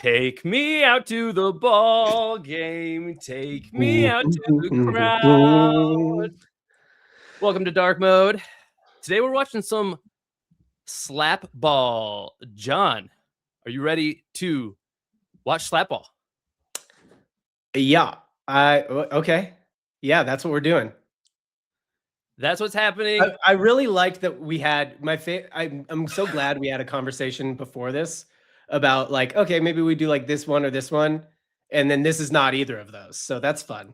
Take me out to the ball game. Take me out to the crowd. Welcome to Dark Mode. Today we're watching some Slapball. John, are you ready to watch Slapball? Yeah. Okay. Yeah, that's what we're doing. That's what's happening. I really liked that we had I'm so glad we had a conversation before this about like, okay, maybe we do like this one or this one, and then this is not either of those. So that's fun.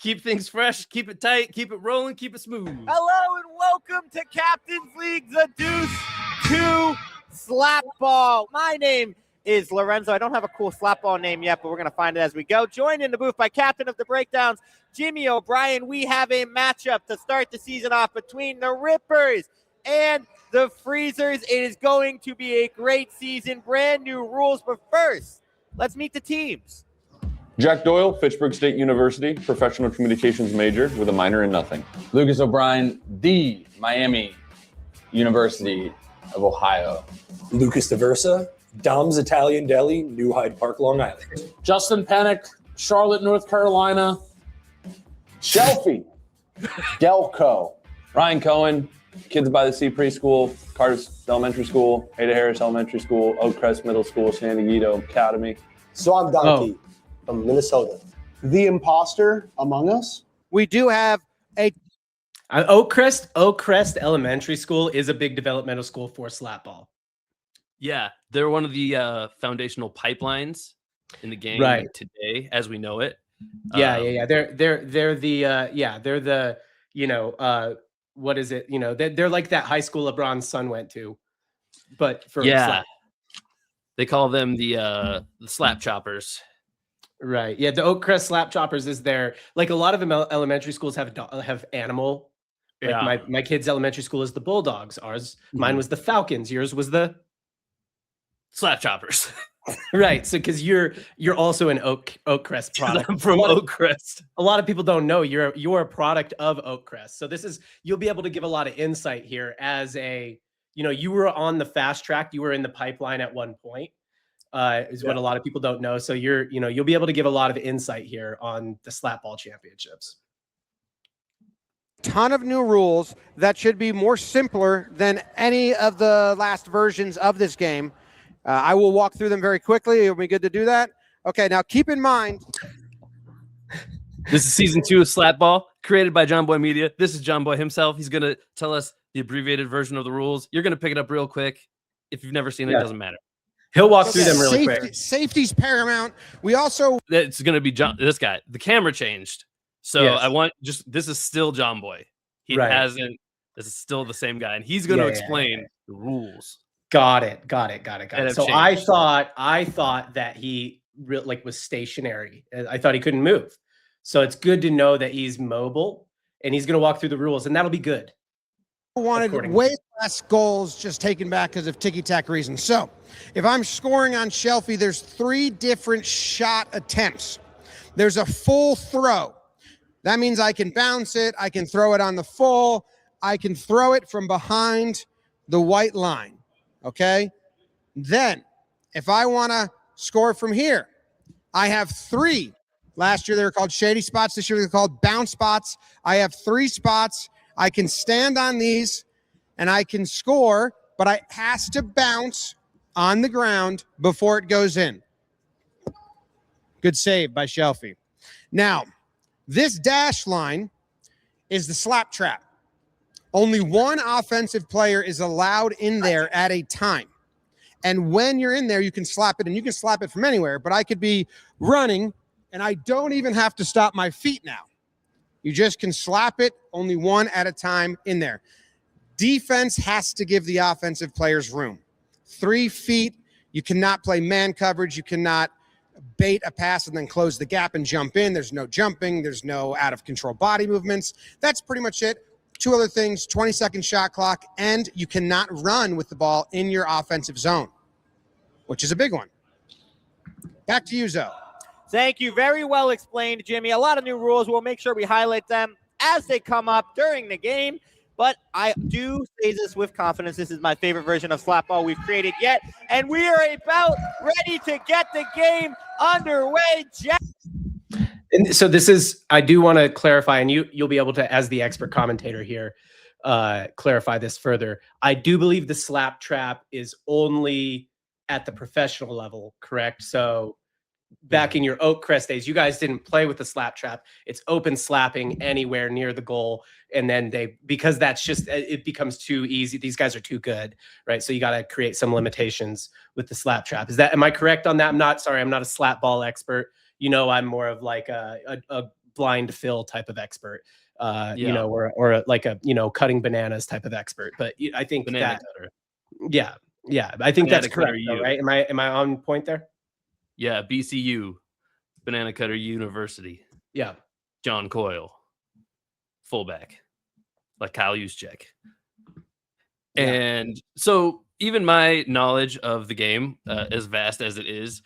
Keep things fresh, keep it tight, keep it rolling, keep it smooth. Hello and welcome to Captain's League, the Deuce 2 Slapball. My name is Lorenzo. I don't have a cool Slapball name yet, but we're going to find it as we go. Joined in the booth by Captain of the Breakdowns, Jimmy O'Brien. We have a matchup to start the season off between the Rippers and the Freezers. It is going to be a great season, brand new rules, but first, let's meet the teams. Jack Doyle, Fitchburg State University, professional communications major with a minor in nothing. Lucas O'Brien, the Miami University of Ohio. Lucas DeVersa, Dom's Italian Deli, New Hyde Park, Long Island. Justin Panic, Charlotte, North Carolina. Shelfie, Delco. Ryan Cohen, Kids by the Sea Preschool, Carter's Elementary School, Ada Harris Elementary School, Oakcrest Middle School, San Diego Academy. So I'm Donkey from Minnesota. The imposter among us. We do have a Oakcrest Elementary School is a big developmental school for Slapball. Yeah, they're one of the foundational pipelines in the game today, as we know it. Yeah. They're the what is it? They're like that high school LeBron's son went to, but for slap. They call them the slap choppers. Right. Yeah, the Oakcrest Slap Choppers is there. Like a lot of elementary schools have animal. Like my kid's elementary school is the Bulldogs. Mine was the Falcons. Yours was the Slap Choppers. Right. So because you're also an Oakcrest product. I'm from Oakcrest. A lot of people don't know you're a product of Oakcrest. So you'll be able to give a lot of insight here as you were on the fast track. You were in the pipeline at one point. What a lot of people don't know. So you'll be able to give a lot of insight here on the Slapball Championships. Ton of new rules that should be more simpler than any of the last versions of this game. I will walk through them very quickly. It'll be good to do that. Okay, now keep in mind. This is season 2 of Slapball, created by John Boy Media. This is John Boy himself. He's going to tell us the abbreviated version of the rules. You're going to pick it up real quick. If you've never seen it, it doesn't matter. He'll walk through them really quick. Safety's paramount. We also... It's going to be this guy. The camera changed. So this is still John Boy. He hasn't... This is still the same guy. And he's going to explain the rules. Got it. So I thought that he was stationary. I thought he couldn't move. So it's good to know that he's mobile and he's going to walk through the rules, and that'll be good. Wanted way less goals just taken back because of ticky-tack reasons. So if I'm scoring on Shelfie, there's 3 different shot attempts. There's a full throw. That means I can bounce it. I can throw it on the full. I can throw it from behind the white line. Okay. Then if I want to score from here, I have 3. Last year they were called shady spots. This year they're called bounce spots. I have 3 spots. I can stand on these and I can score, but it has to bounce on the ground before it goes in. Good save by Shelfie. Now, this dash line is the slap trap. Only one offensive player is allowed in there at a time. And when you're in there, you can slap it, and you can slap it from anywhere. But I could be running, and I don't even have to stop my feet now. You just can slap it, only one at a time in there. Defense has to give the offensive players room. 3 feet, you cannot play man coverage. You cannot bait a pass and then close the gap and jump in. There's no jumping. There's no out-of-control body movements. That's pretty much it. 2 other things, 20-second shot clock, and you cannot run with the ball in your offensive zone, which is a big one. Back to you, Zoe. Thank you. Very well explained, Jimmy. A lot of new rules. We'll make sure we highlight them as they come up during the game. but I do say this with confidence. This is my favorite version of Slapball we've created yet, and we are about ready to get the game underway. And so this is, I do want to clarify, and you'll be able to, as the expert commentator here, clarify this further. I do believe the slap trap is only at the professional level, correct? So back in your Oakcrest days, you guys didn't play with the slap trap. It's open slapping anywhere near the goal. And then because that's just, it becomes too easy. These guys are too good, right? So you got to create some limitations with the slap trap. Am I correct on that? I'm not a slap ball expert. I'm more of like a blind fill type of expert, or like a, cutting bananas type of expert. But I think Banana cutter. Yeah. I think Banana that's correct, though, right? Am I on point there? Yeah, BCU, Banana Cutter University. Yeah. John Coyle, fullback, like Kyle Juszczyk. Yeah. And so even my knowledge of the game, as vast as it is,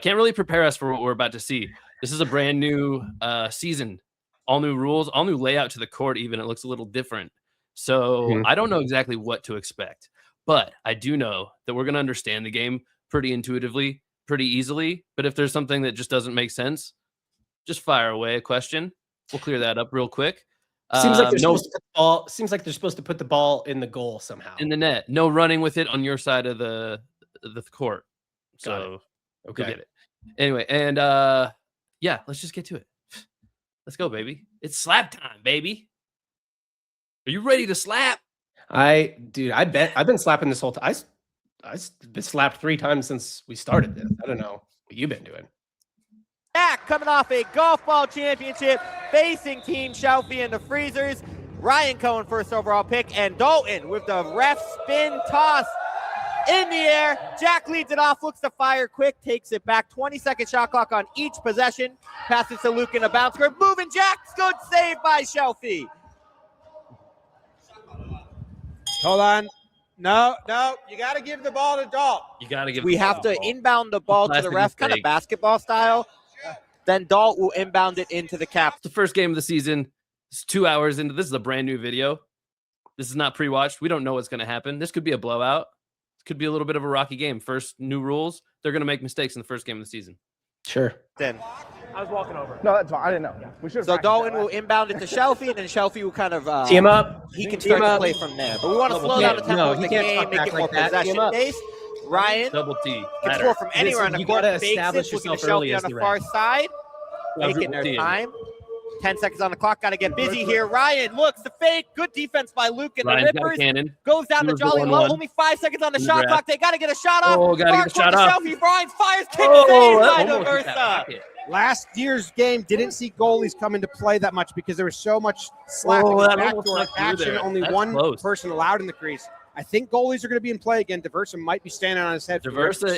can't really prepare us for what we're about to see. This is a brand new season, all new rules, all new layout to the court. Even it looks a little different. So I don't know exactly what to expect, but I do know that we're going to understand the game pretty intuitively, pretty easily. But if there's something that just doesn't make sense, just fire away a question. We'll clear that up real quick. Seems like they're supposed to put the ball in the goal somehow. In the net. No running with it on your side of the court. So okay. Get it. Anyway, and yeah, let's just get to it. Let's go, baby. It's slap time, baby. Are you ready to slap? I bet I've been slapping this whole time. I've been slapped 3 times since we started this. I don't know what you've been doing. Jack coming off a golf ball championship, facing Team Shelfie and the Freezers. Ryan Cohen, first overall pick, and Dalton with the ref spin toss in the air. Jack leads it off, looks to fire quick, takes it back. 20-second shot clock on each possession. Passes to Luke in a bounce square. Moving Jack's good save by Shelfie. Hold on. No, you got to give the ball to Dalton. You got to give. We have to inbound the ball to the ref, kind of basketball style. Then Dalt will inbound it into the cap. It's the first game of the season. It's 2 hours into this. Is a brand new video. This is not pre-watched. We don't know what's going to happen. This could be a blowout. It could be a little bit of a rocky game. First new rules. They're going to make mistakes in the first game of the season. Sure. Then I was walking over. No, that's fine. I didn't know. We should. So Dalton will inbound it to Shelfie, and then Shelfie will kind of team up. He can start to play from there. But we want to slow down the tempo of the game, make it more possession-based. Ryan double T can score from anywhere on the court. Bakes it, looking to Shelfie on the far side. Taking their time. 10 seconds on the clock. Got to get busy here. Ryan looks to fake. Good defense by Luke and the Rippers. Goes down to Jolly Low. Only 5 seconds on the shot clock. They got to get a shot off. Oh, got to get a shot off. Shelfie. Brian fires. Kick save by Diversa. Last year's game didn't see goalies come into play that much because there was so much slapping backdoor action. Only one person allowed in the crease. I think goalies are going to be in play again. Diversa might be standing on his head.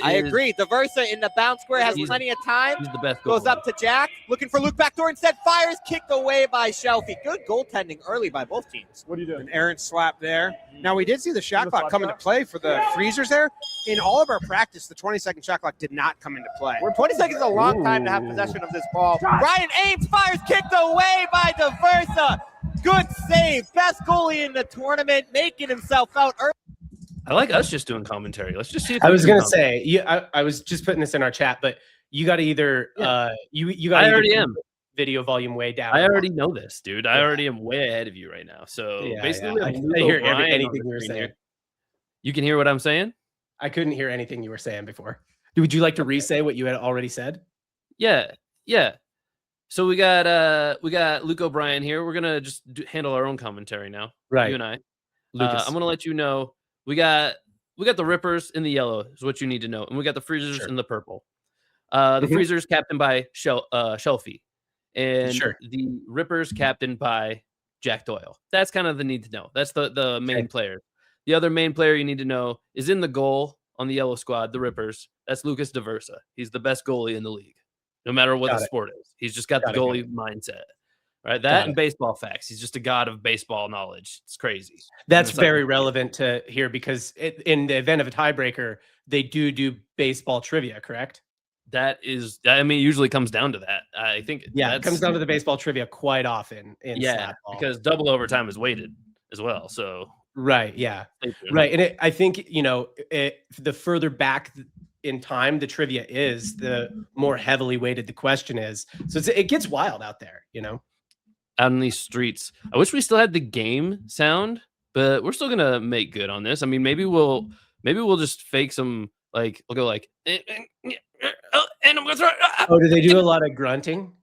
I agree. Diversa in the bounce square has plenty of time. He's the best. Goes up to Jack, looking for Luke backdoor instead. Fires, kicked away by Shelfie. Good goaltending early by both teams. What are you doing? An errant slap there. Now, we did see the shot clock come into play for the Freezers there. In all of our practice, the 20-second shot clock did not come into play. 20 seconds is a long time to have possession of this ball. Ryan Ames fires, kicked away by Diversa. Good save. Best goalie in the tournament, making himself out early. I like us just doing commentary. Let's just see. If I was going to say, I was just putting this in our chat, but you got to either, you got to already am. Video volume way down. I already know this, dude. I already am way ahead of you right now. So basically, I hear anything you were saying. You can hear what I'm saying? I couldn't hear anything you were saying before. Would you like to re-say what you had already said? Yeah. So we got Luke O'Brien here. We're gonna just handle our own commentary now. Right. You and I. Lucas. I'm gonna let you know. We got the Rippers in the yellow is what you need to know, and we got the Freezers in the purple. The Freezers captained by Shelfie, and the Rippers captained by Jack Doyle. That's kind of the need to know. That's the main player. The other main player you need to know is in the goal on the yellow squad, the Rippers. That's Lucas Diversa. He's the best goalie in the league, no matter what the sport is. He's just got the goalie mindset. Right, that and baseball facts. He's just a god of baseball knowledge. It's crazy. That's very relevant to here because in the event of a tiebreaker, they do baseball trivia, correct? That is, I mean, it usually comes down to that. I think, it comes down to the baseball trivia quite often in Slapball. because double overtime is weighted. as well. So right, yeah, right. And I think the further back in time the trivia is, the more heavily weighted the question is. So it gets wild out there, out in these streets. I wish we still had the game sound, but we're still gonna make good on this. I mean, maybe we'll just fake some, like, we'll go like, and I'm gonna throw. Oh, do they do a lot of grunting?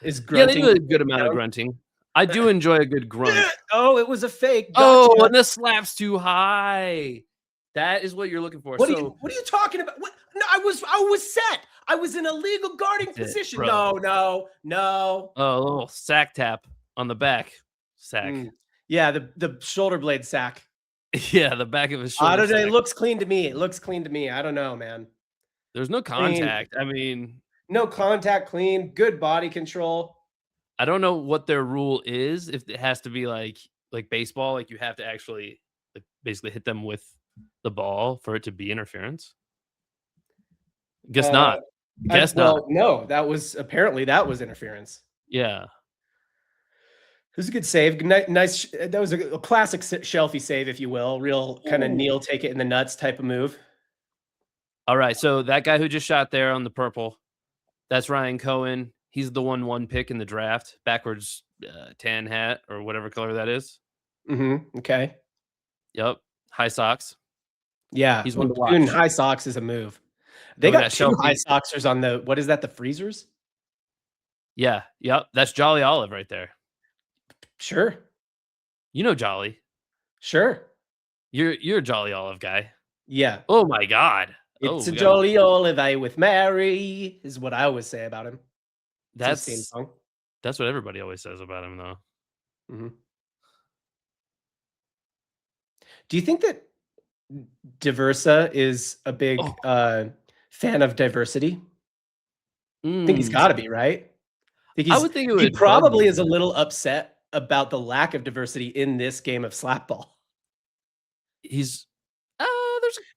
Is grunting? Yeah, they do a good amount of grunting. I do enjoy a good grunt. Oh, it was a fake. Gotcha. Oh, and the slap's too high. That is what you're looking for. What are you talking about? What? No, I was set. I was in a legal guarding position. No. Oh, a little sack tap on the back. Sack. Yeah, the shoulder blade sack. Yeah, the back of his shoulder. I don't know. It looks clean to me. I don't know, man. There's no contact. I mean, no contact, clean, good body control. I don't know what their rule is. If it has to be like baseball, like you have to actually basically hit them with the ball for it to be interference. Guess not. Not. No, that was interference. Yeah. It was a good save. Nice. That was a classic Shelfie save, if you will. Real kind of kneel, take it in the nuts type of move. All right. So that guy who just shot there on the purple, that's Ryan Cohen. He's the 1/1 pick in the draft. Backwards tan hat or whatever color that is. Okay. Yep. High socks. Yeah. He's one to watch. Doing high socks is a move. They got two high socksers on the, what is that? The freezers? Yeah. Yep. That's Jolly Olive right there. Sure. You know Jolly. Sure. You're a Jolly Olive guy. Yeah. Oh my God. It's a Jolly Olive I with Mary is what I always say about him. That's what everybody always says about him, though. Do you think that Diversa is a big fan of diversity? I think he's got to be, right? I would think he probably is a little upset about the lack of diversity in this game of Slapball.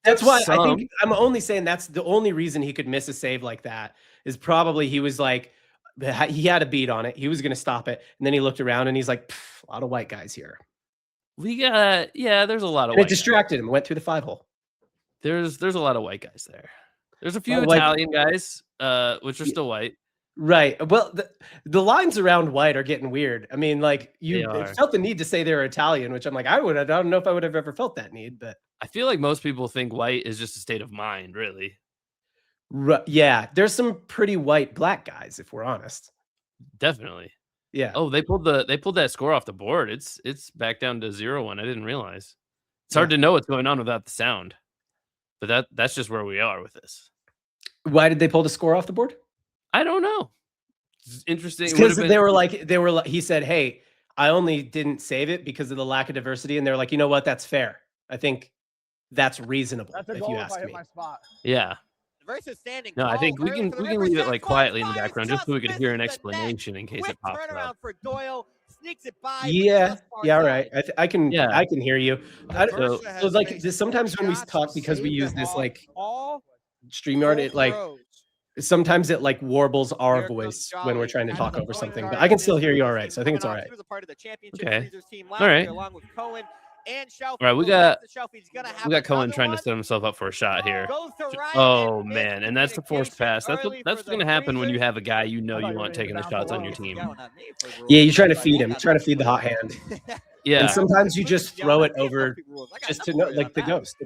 That's why I think I'm only saying that's the only reason he could miss a save like that is probably he was like, he had a beat on it. He was going to stop it. And then he looked around and he's like, a lot of white guys here. There's a lot of white guys. It distracted him. Went through the 5-hole. There's a lot of white guys there. There's a few Italian guys, which are still white. Right. Well, the lines around white are getting weird. I mean, like you felt the need to say they're Italian, which I'm like, I don't know if I would have ever felt that need, but I feel like most people think white is just a state of mind, really. Yeah, there's some pretty white black guys, if we're honest. Definitely. Yeah. Oh, they pulled that score off the board. It's back down to 0-1. I didn't realize. It's hard to know what's going on without the sound. But that's just where we are with this. Why did they pull the score off the board? I don't know. It's interesting. Because they were like, he said, hey, I only didn't save it because of the lack of diversity. And they're like, you know what? That's fair. I think that's reasonable. That's a if goal you if ask I hit me. my spot. Yeah. No, I think we can leave it like quietly in the background just so we could hear an explanation in case it pops up. For Doyle, sneaks it by. Yeah, right. I can hear you. So like sometimes when we talk, because we use this like StreamYard, it like sometimes it like warbles our voice when we're trying to talk over something, but I can still hear you all right. So I think it's all right. Okay. All right. All right, we got Cohen trying to set himself up for a shot here. Oh man, and that's the forced pass. That's what's going to happen when you have a guy you want taking the shots on your team. Yeah, you're trying to feed him. You're trying to feed the hot hand. Yeah. And sometimes you just throw it over just to know, like the ghost.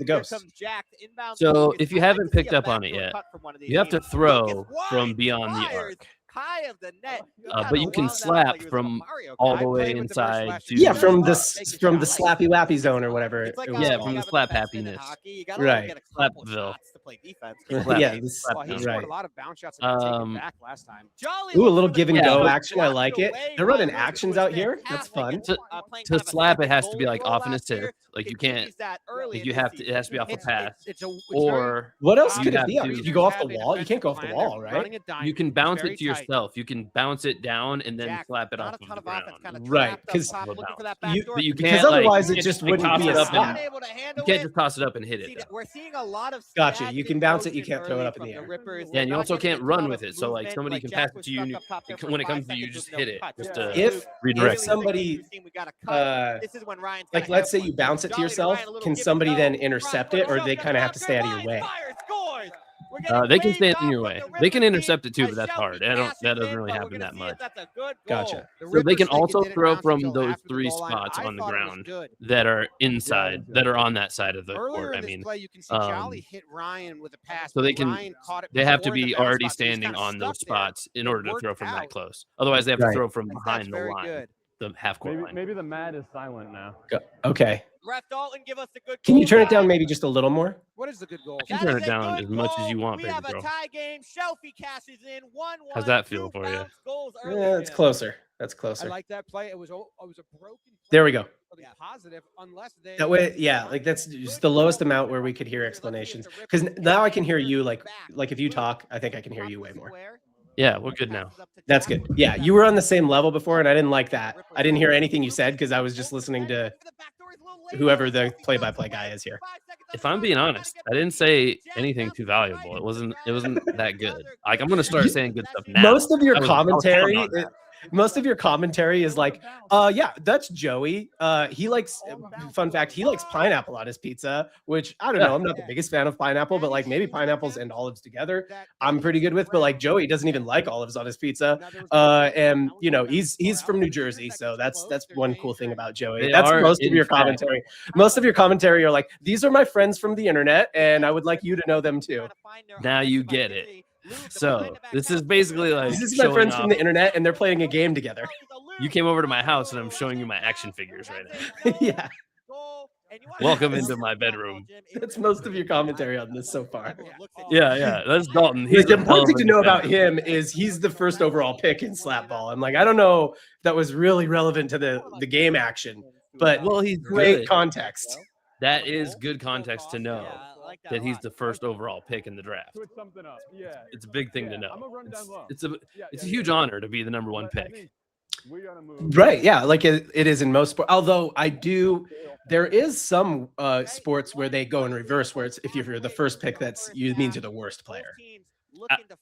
So if you haven't picked up on it yet, you have to throw from beyond the arc. But you can slap from all the way inside. From the slappy wappy zone or whatever. From the slap happiness. Right. Slapville. Right. A lot of bounce shots back last time. Ooh, a little give and go action. I like it. They're running actions out here. That's fun. To slap, it has to be like off an assist. Like you can't. Like you have to. It has to be off a pass. Or what else could it be? Could you go off the wall? You can't go off the wall, right? You can bounce it to yourself. You can bounce it down and then slap it off of the ground. Right, because otherwise it just wouldn't be a stop. You can't just toss it up and hit it. We're seeing a lot of gotcha. You can bounce it. You can't throw it up in the air. Yeah, and you also can't run with it. So like somebody can pass it to you, and when it comes to you, just hit it. Just to If redirect somebody, like let's say you bounce it to yourself, can somebody then intercept it, or they kind of have to stay out of your way? They can stand in your way. They can intercept it too, but that's hard. That doesn't really happen that much. Gotcha. So they can also throw from those 3 spots on the ground that are inside, that are on that side of the court. I mean, you can see Jolly hit Ryan with a pass. so they have to be already standing on those spots in order to throw from that close. Otherwise, they have to throw from behind the line, the half court line. Maybe the mat is silent now. Okay. Ref Dalton, give us the good. Can you turn it down maybe just a little more? What is the good goal? You can turn it down as much as you want, we baby have girl. a tie game. Shelfie cashes in 1-1. How's that feel for you? Yeah, it's closer. That's closer. I like that play. It was a broken. There we go. Positive, unless they. That way, yeah, like that's just the lowest amount where we could hear explanations. Because now I can hear you. Like if you talk, I think I can hear you way more. Yeah, we're good now. That's good. Yeah, you were on the same level before, and I didn't like that. I didn't hear anything you said because I was just listening to whoever the play-by-play guy is here. If I'm being honest, I didn't say anything too valuable. It wasn't that good. Like I'm gonna start saying good stuff now. Most of your commentary is like, yeah, that's Joey. He likes, fun fact, he likes pineapple on his pizza, which I don't know. I'm not the biggest fan of pineapple, but like maybe pineapples and olives together, I'm pretty good with. But like Joey doesn't even like olives on his pizza. And you know, he's from New Jersey, so that's one cool thing about Joey. That's most of your commentary. Most of your commentary are like, these are my friends from the internet, and I would like you to know them too. Now you get it. So this is basically like this is my friends from the internet, and they're playing a game together. You came over to my house, and I'm showing you my action figures right now. Yeah. Welcome into my bedroom. That's most of your commentary on this so far. Yeah. That's Dalton. The important thing to know about him is he's the first overall pick in Slapball. I'm like, I don't know if that was really relevant to the game action, but he's great context. That is good context to know that he's the first overall pick in the draft. It's a big thing to know. It's a huge honor to be the number 1 pick. Right. Yeah. Like it is in most sports. Although there is some sports where they go in reverse, where it's if you're the first pick, means you're the worst player.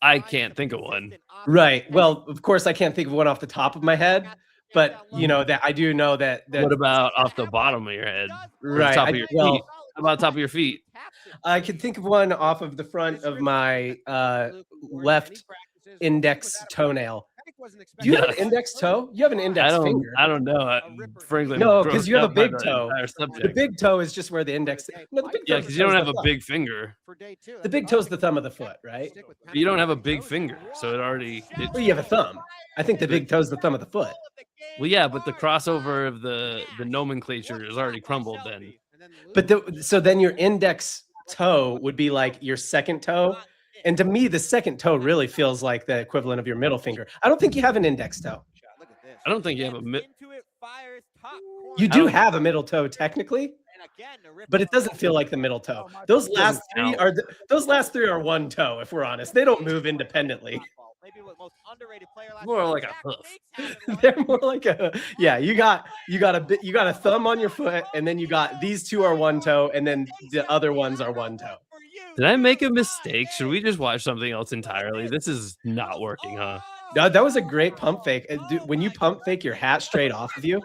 I can't think of one. Right. Well, of course, I can't think of one off the top of my head, but you know that I do know that. What about off the bottom of your head? Right. Top of your feet? How about top of your feet? I can think of one off of the front of my left index toenail. Do you have an index toe? You have an index finger. I don't know. Frankly, no, because you have a big toe. The big toe is just where the index. No, the big toe because you don't have a big finger. The big toe is the thumb of the foot, right? But you don't have a big finger, so it already. Well, you have a thumb. I think the big toe is the thumb of the foot. Well, yeah, but the crossover of the nomenclature is already crumbled then. But so then your index toe would be like your second toe. And to me, the second toe really feels like the equivalent of your middle finger. I don't think you have an index toe. I don't think you have a You do have a middle toe technically, but it doesn't feel like the middle toe. Those last three are one toe, if we're honest. They don't move independently. More like a hoof. They're more like you got a thumb on your foot, and then you got these two are one toe, and then the other ones are one toe. Did I make a mistake? Should we just watch something else entirely? This is not working, huh? No, that was a great pump fake. Dude, when you pump fake your hat straight off of you,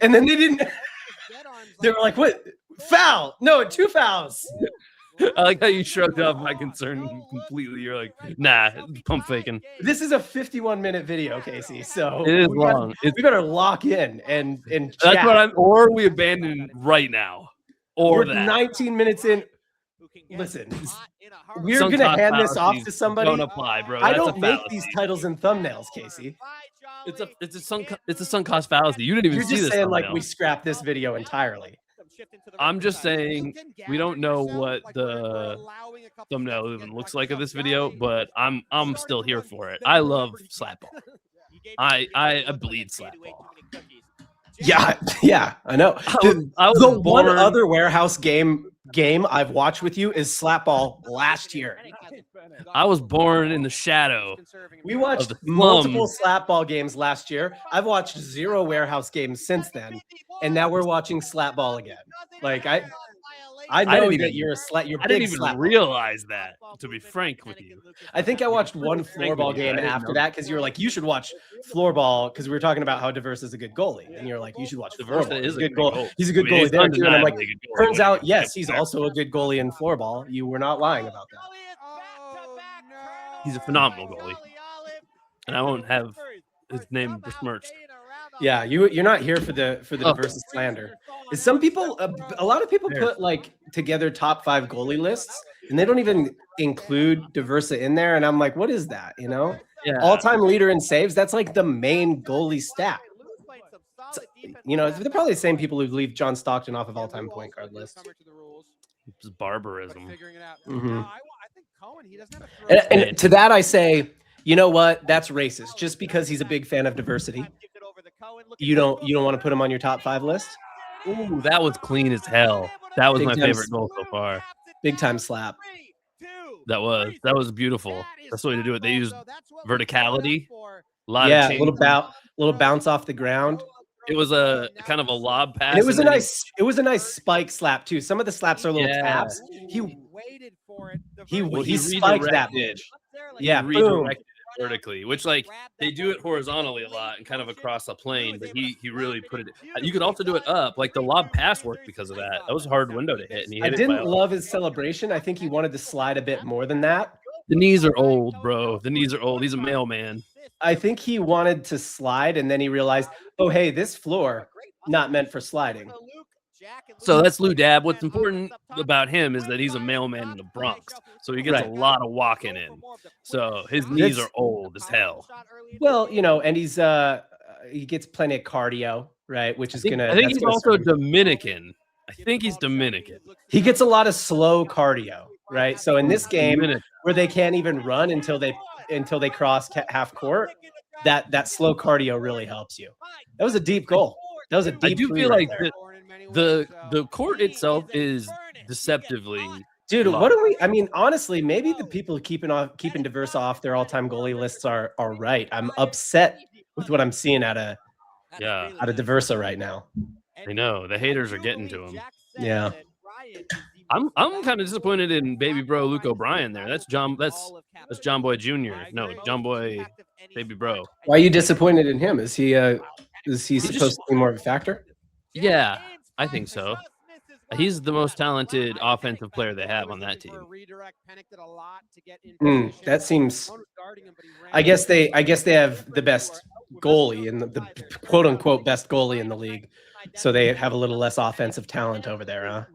and then they were like, "What? Foul? No, 2 fouls." I like how you shrugged off my concern completely. You're like, nah, pump faking. This is a 51-minute video, Casey. So it is long. We better lock in and chat. That's what or we abandon right now. Or we're 19 minutes in. Listen, we're gonna hand this off to somebody. Don't apply, bro. I don't make these titles and thumbnails, Casey. It's a sunk cost fallacy. You didn't even see this. You're just saying thumbnail. like we scrapped this video entirely. I'm just saying we don't know what the thumbnail even looks like of this video, but I'm still here for it. I love Slapball. I bleed Slapball. Yeah, I know. The one other warehouse game I've watched with you is Slapball last year. I was born in the shadow. We watched multiple Slapball games last year. I've watched 0 warehouse games since then, and now we're watching Slapball again. Like I know that you're a slap. You're I big didn't even slap. realize that, to be frank with you. I think I watched one floorball game after that because you were like, you should watch floorball because we were talking about how Diverse is a good goalie, and you're like, you should watch Diverse floorball. is He's a good goalie. He's a good I mean, goalie he's there too. And I'm like, undeniably a good goalie. turns out, yes, he's also a good goalie in floorball. You were not lying about that. He's a phenomenal goalie, and I won't have his name besmirched. Yeah, you're not here for the Diverse slander. Is some people, a lot of people put like together top 5 goalie lists, and they don't even include Diversa in there. And I'm like, what is that? You know, all-time leader in saves. That's like the main goalie stat. You know, they're probably the same people who leave John Stockton off of all-time point guard lists. It's barbarism. And to that I say, you know what? That's racist. Just because he's a big fan of diversity, you don't want to put him on your top 5 list. Ooh, that was clean as hell. That was my favorite goal so far. Big time slap. That was beautiful. That's the way to do it. They used verticality. A little bounce off the ground. It was a kind of a lob pass. And it was a nice spike slap too. Some of the slaps are little taps. He spiked that bitch. Yeah, redirected it vertically, which like they do it horizontally a lot and kind of across the plane, but he really put it. You could also do it up, like the lob pass worked because of that. That was a hard window to hit, and he hit I didn't love his celebration. I think he wanted to slide a bit more than that. The knees are old, bro. The knees are old. He's a mailman. I think he wanted to slide, and then he realized, oh hey, this floor not meant for sliding. So that's Lou Dab. What's important about him is that he's a mailman in the Bronx, so he gets a lot of walking in. So his knees are old as hell. Well, you know, and he gets plenty of cardio, right? Which is I think he's also Dominican. I think he's Dominican. He gets a lot of slow cardio, right? So in this game where they can't even run until they cross half court, that slow cardio really helps you. That was a deep goal. That was a deep. I do feel like the court itself is deceptively. Dude, what do we? I mean, honestly, maybe the people keeping Diverse off their all-time goalie lists are right. I'm upset with what I'm seeing out of Diversa right now. I know the haters are getting to him. Yeah, I'm kind of disappointed in baby bro Luke O'Brien there. That's John Boy Jr. No, John Boy baby bro. Why are you disappointed in him? Is he supposed to be more of a factor? Yeah, I think so. He's the most talented offensive player they have on that team. That seems. I guess they have the best goalie and the quote unquote best goalie in the league, so they have a little less offensive talent over there,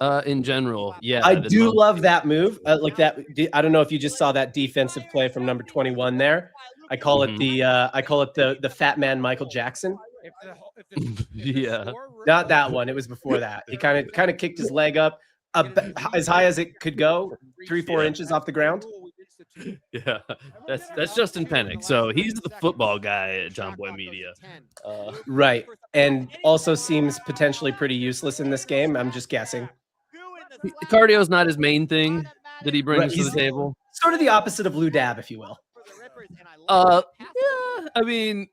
huh? In general, yeah. I do love that move. Like that. I don't know if you just saw that defensive play from number 21 there. I call it the fat man Michael Jackson. Yeah, not that one. It was before that. He kind of kicked his leg up as high as it could go, 3-4 inches off the ground. Yeah, that's Justin Pennick. So he's the football guy at John Boy Media, right? And also seems potentially pretty useless in this game. I'm just guessing. Cardio is not his main thing that he brings to the table. Sort of the opposite of Lou Dab, if you will. Yeah, I mean,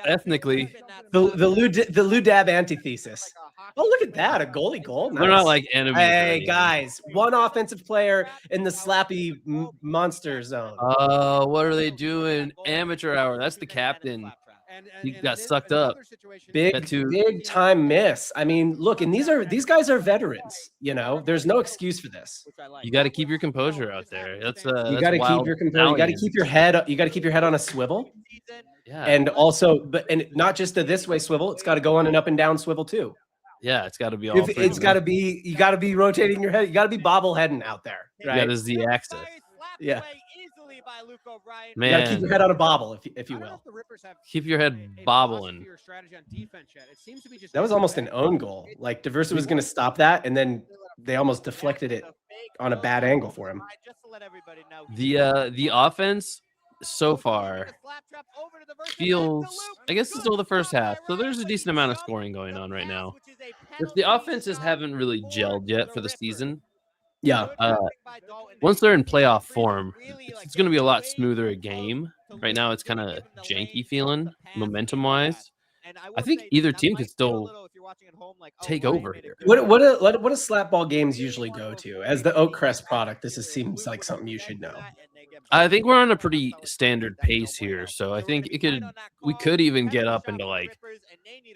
ethnically, the Lou Dab antithesis. Oh, look at that, a goalie goal. Nice. They're not like enemies. Hey guys, one offensive player in the slappy monster zone. What are they doing? Amateur hour. That's the captain. He got sucked up. Big time miss. I mean, look, and these guys are veterans. You know, there's no excuse for this. You got to keep your composure out there. You got to keep your composure. You got to keep your head. You got to keep your head on a swivel. Yeah. And also, and not just a this way swivel. It's got to go on an up and down swivel too. Yeah, it's got to be all. It's got to be. You got to be rotating your head. You got to be bobbleheading out there. Right. Yeah, there's the axis. Yeah. Man, you gotta keep your head on a bobble, if you will. Keep your head bobbling. That was almost an own goal. Like Diversa was going to stop that, and then they almost deflected it on a bad angle for him. The offense so far feels, I guess it's still the first half, so there's a decent amount of scoring going on right now. If the offenses haven't really gelled yet for the season. Yeah. Once they're in playoff form, it's going to be a lot smoother a game. Right now, it's kind of janky feeling momentum-wise. I think either team could still take over here. What do Slapball games usually go to? As the Oakcrest product, seems like something you should know. I think we're on a pretty standard pace here, so I think we could even get up into like,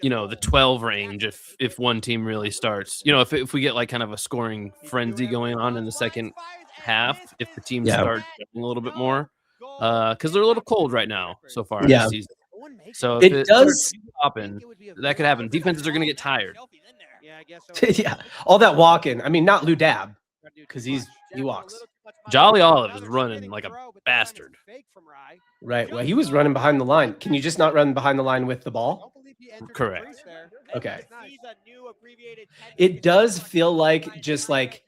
the 12 range if one team really starts. If we get like kind of a scoring frenzy going on in the second half, if the teams start getting a little bit more, because they're a little cold right now so far this season. So if it does happen, that could happen. Defenses are going to get tired. Yeah, all that walking. I mean, not Ludab, because he walks. Jolly Olive is running like a bastard. Right. Well, he was running behind the line. Can you just not run behind the line with the ball? Correct. Okay. It does feel like just like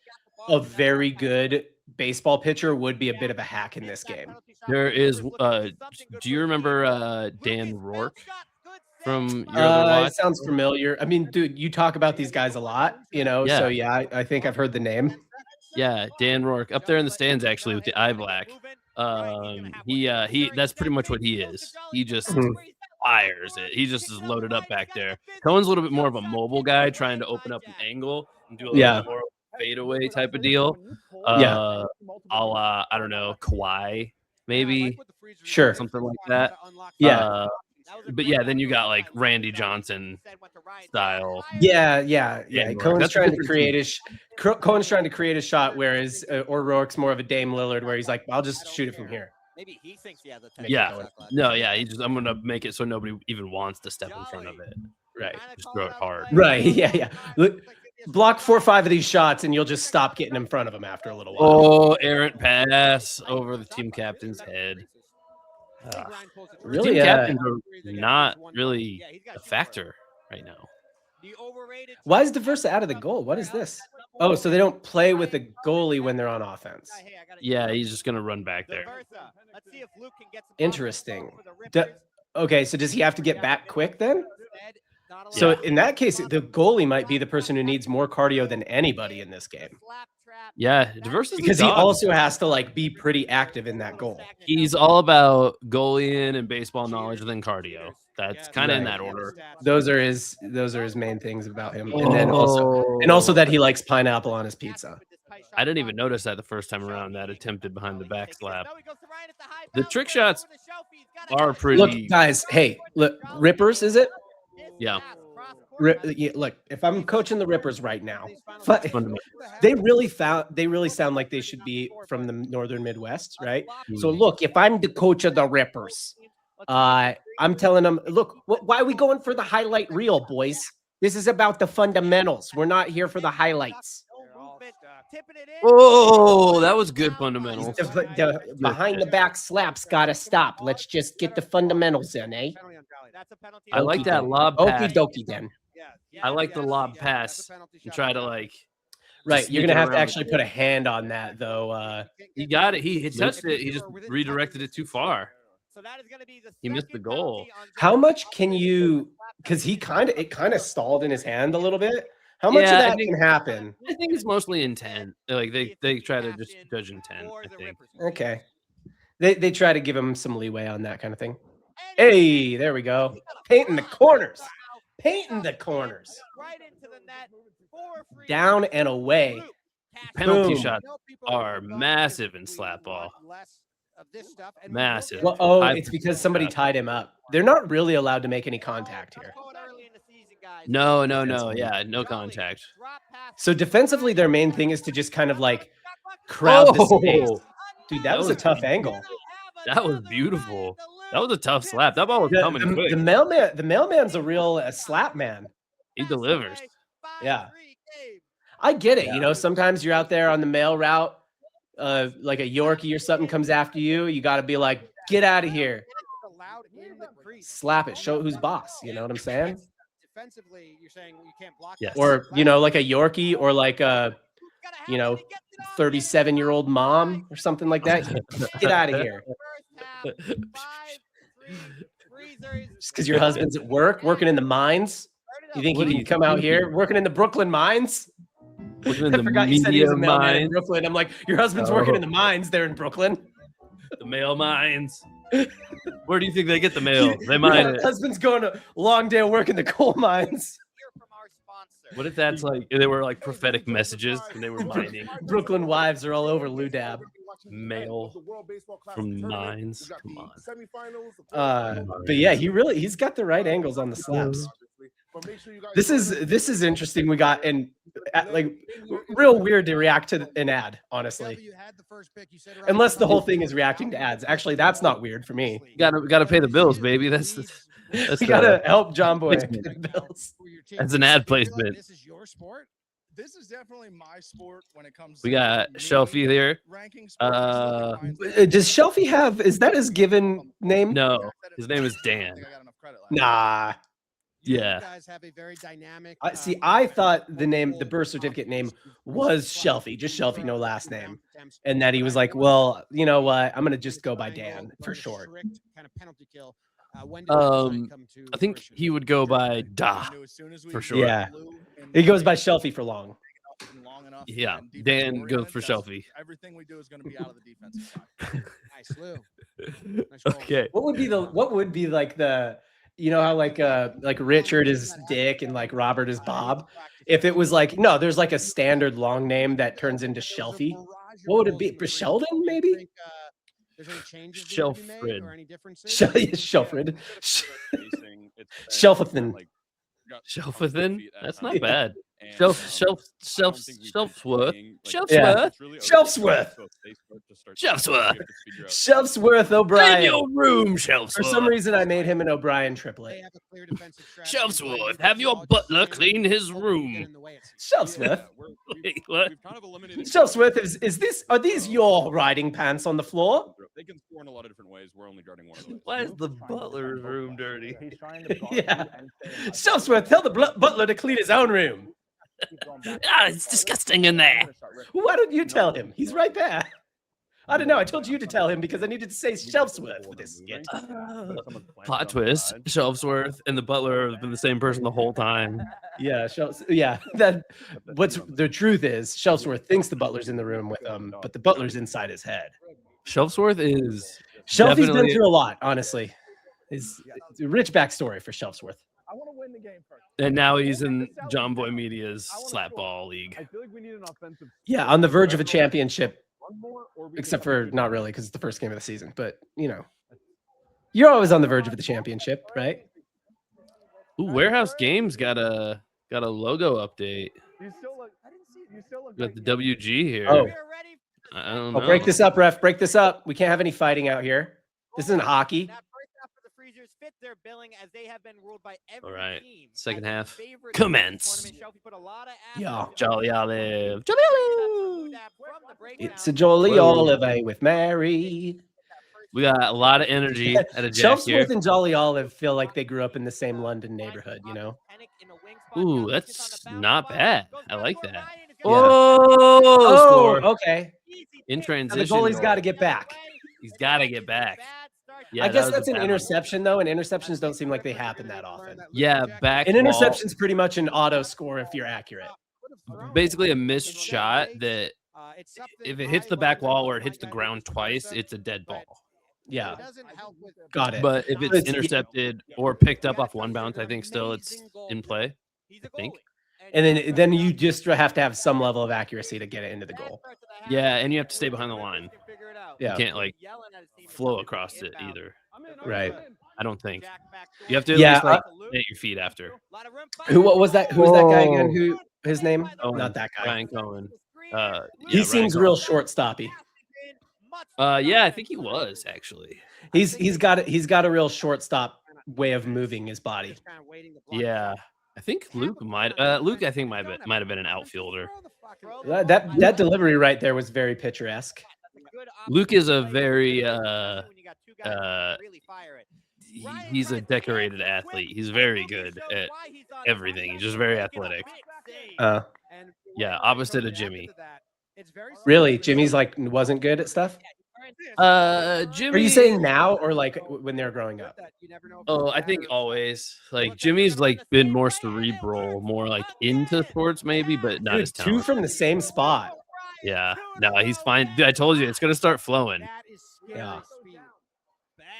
a very good baseball pitcher would be a bit of a hack in this game. There is. Do you remember Dan Rourke from your other watch? It sounds familiar. I mean, dude, you talk about these guys a lot, So yeah, I think I've heard the name. Yeah, Dan Rourke up there in the stands actually with the eye black. He that's pretty much what he is. He just fires it. He just is loaded up back there. Cohen's a little bit more of a mobile guy trying to open up an angle and do a little bit more fadeaway type of deal. A la, I don't know, Kawhi maybe. Sure. Something like that. Yeah. But yeah, then you got like Randy Johnson style. Yeah. Cohen's trying to create a shot, whereas O'Rourke's more of a Dame Lillard, where he's like, I'll just shoot it from here. Maybe he thinks he has a I'm gonna make it so nobody even wants to step in front of it. Right. Just throw it hard. Right. Yeah. Look, block 4 or 5 of these shots, and you'll just stop getting in front of him after a little while. Oh, errant pass over the team captain's head. Really, team captains are not really a factor right now. Why is Diversa out of the goal? What is this? Oh, so they don't play with the goalie when they're on offense. Yeah, he's just gonna run back there. Interesting. Okay, so does he have to get back quick then? So in that case, the goalie might be the person who needs more cardio than anybody in this game. Yeah, Diversa because he also has to like be pretty active in that goal. He's all about goalieing and baseball knowledge than cardio. That's kind of in that order. Those are his main things about him, and then also that he likes pineapple on his pizza. I didn't even notice that the first time around. That attempted behind the back slap. The trick shots are pretty. Look, guys. Hey, look, Rippers, is it? Yeah. Look, if I'm coaching the Rippers right now, they really sound like they should be from the northern Midwest, right? So look, if I'm the coach of the Rippers, I'm telling them, look, why are we going for the highlight reel, boys? This is about the fundamentals. We're not here for the highlights. Oh, that was good fundamentals. The behind the back slaps got to stop. Let's just get the fundamentals in, eh? I like that lob pass. Okie dokie, then. I like the lob pass and try to like. Right, you're gonna have to actually put a hand on that, though. He got it. He touched it. He just redirected it too far. He missed the goal. How much can you? Because it kind of stalled in his hand a little bit. How much of that can happen? I think it's mostly intent. Like they try to just judge intent. I think. Okay. They try to give him some leeway on that kind of thing. Hey, there we go. Painting the corners. Down and away. Penalty shots are massive in Slapball. Massive. Well, it's because somebody tied him up. They're not really allowed to make any contact here. No. Yeah, no contact. So defensively, their main thing is to just kind of like crowd the space. Dude, that was a tough angle. That was beautiful. That was a tough slap. That ball was coming quick. The mailman's a real slap man. He delivers. Yeah. I get it. Sometimes you're out there on the mail route, like a Yorkie or something comes after you. You got to be like, get out of here. Slap it. Show who's boss. You know what I'm saying? Defensively, you're saying you can't block. Yes. Or, like a Yorkie or like a, 37-year-old mom or something like that. Get out of here. Just because your husband's at work, working in the mines. You think he can come out here working in the Brooklyn mines? I forgot you said he was a mailman in Brooklyn. I'm like, your husband's working in the mines there in Brooklyn. The mail mines. Where do you think they get the mail? They mine it. Husband's going a long day of work in the coal mines. What if that's like they were like prophetic messages and they were mining? Brooklyn wives are all over Lou Dab. Mail from mines. Come on. But yeah, he's got the right angles on the slaps. This is interesting. We got and like real weird to react to an ad, honestly. Unless the whole thing is reacting to ads. Actually, that's not weird for me. Gotta pay the bills, baby. That's we gotta help John Boy pay the bills. That's an ad placement. This is your sport. This is definitely my sport when it comes. We got Shelfie there. Does Shelfie have? Is that his given name? No, his name is Dan. Nah. Yeah. You guys have a very dynamic. See, I thought the birth certificate name was Shelfie, just Shelfie, no last name, and that he was like, well, you know what? I'm gonna just go by Dan for short. I think he would go by Da for sure. Yeah, he goes by Shelfie for long. Yeah, Dan goes for Shelfie. Everything we do is going to be out of the defensive side. Nice, Lou. Okay. What would be like the, you know how like Richard is Dick and like Robert is Bob? If it was like, no, there's like a standard long name that turns into Shelfie. What would it be? Sheldon, maybe? Shelfred. Shelfred. Shelfathan. Shelfathan? That's not bad. Shelfsworth. Shelfsworth O'Brien. In your room, Shelfsworth. For some reason, I made him an O'Brien triplet. Shelfsworth, have your butler clean his room. Shelfsworth. Wait, what? Shelfsworth, are these your riding pants on the floor? They can score in a lot of different ways. We're only guarding one of those. Why is the butler's room dirty? Yeah. Shelfsworth, tell the butler to clean his own room. It's disgusting in there. Why don't you tell him? He's right there. I don't know. I told you to tell him because I needed to say Shelfsworth for this skit. Plot twist: Shelfsworth and the butler have been the same person the whole time. Yeah, what's the truth is Shelfsworth thinks the butler's in the room with him, but the butler's inside his head. Shelfsworth is Shelfie's been through a lot, honestly. It's a rich backstory for Shelfsworth. I want to win the game first. And now he's in John Boy Media's Slapball League. I feel like we need an offensive. Yeah, on the verge of a championship. Except for not really, because it's the first game of the season. But you know, you're always on the verge of the championship, right? Ooh, Warehouse Games got a logo update. You still look got the WG here. Oh, I don't know. Break this up, ref. Break this up. We can't have any fighting out here. This isn't hockey. Fit their billing as they have been ruled by every all right, team second half commence. Yeah, Jolly Olive. Jolly Olive. It's a Jolly Olive with Mary. We got a lot of energy at a Jack here. Shelfsworth and Jolly Olive feel like they grew up in the same London neighborhood, you know? Ooh, that's not bad. I like that. Yeah. Oh, okay. In transition. The goalie's got to get back. He's got to get back. Yeah, I guess that's an interception, though, and interceptions don't seem like they happen that often. Yeah, back. An interception's pretty much an auto score if you're accurate. Basically, a missed shot that if it hits the back wall or it hits the ground twice, it's a dead ball. Yeah, got it. But if it's intercepted or picked up off one bounce, I think still it's in play. I think. And then you just have to have some level of accuracy to get it into the goal. Yeah, and you have to stay behind the line. Yeah, you can't like flow across it either. Right. I don't think you have to at least like hit your feet after. What was that? Who was that guy again? Who his name? Oh, not that guy. Ryan Cohen. He seems real shortstoppy. Yeah, I think he was actually. He's got a real shortstop way of moving his body. Yeah. I think Luke might have been an outfielder. That delivery right there was very picturesque. Luke is a very he's a decorated athlete. He's very good at everything. He's just very athletic. Yeah, opposite of Jimmy. Really? Jimmy's like wasn't good at stuff? Jimmy. Are you saying now or like when they're growing up? Oh, I think always. Like Jimmy's like been more cerebral, more like into sports maybe, but not as talented. Two from the same spot. Yeah. No, he's fine. Dude, I told you it's gonna start flowing. Yeah.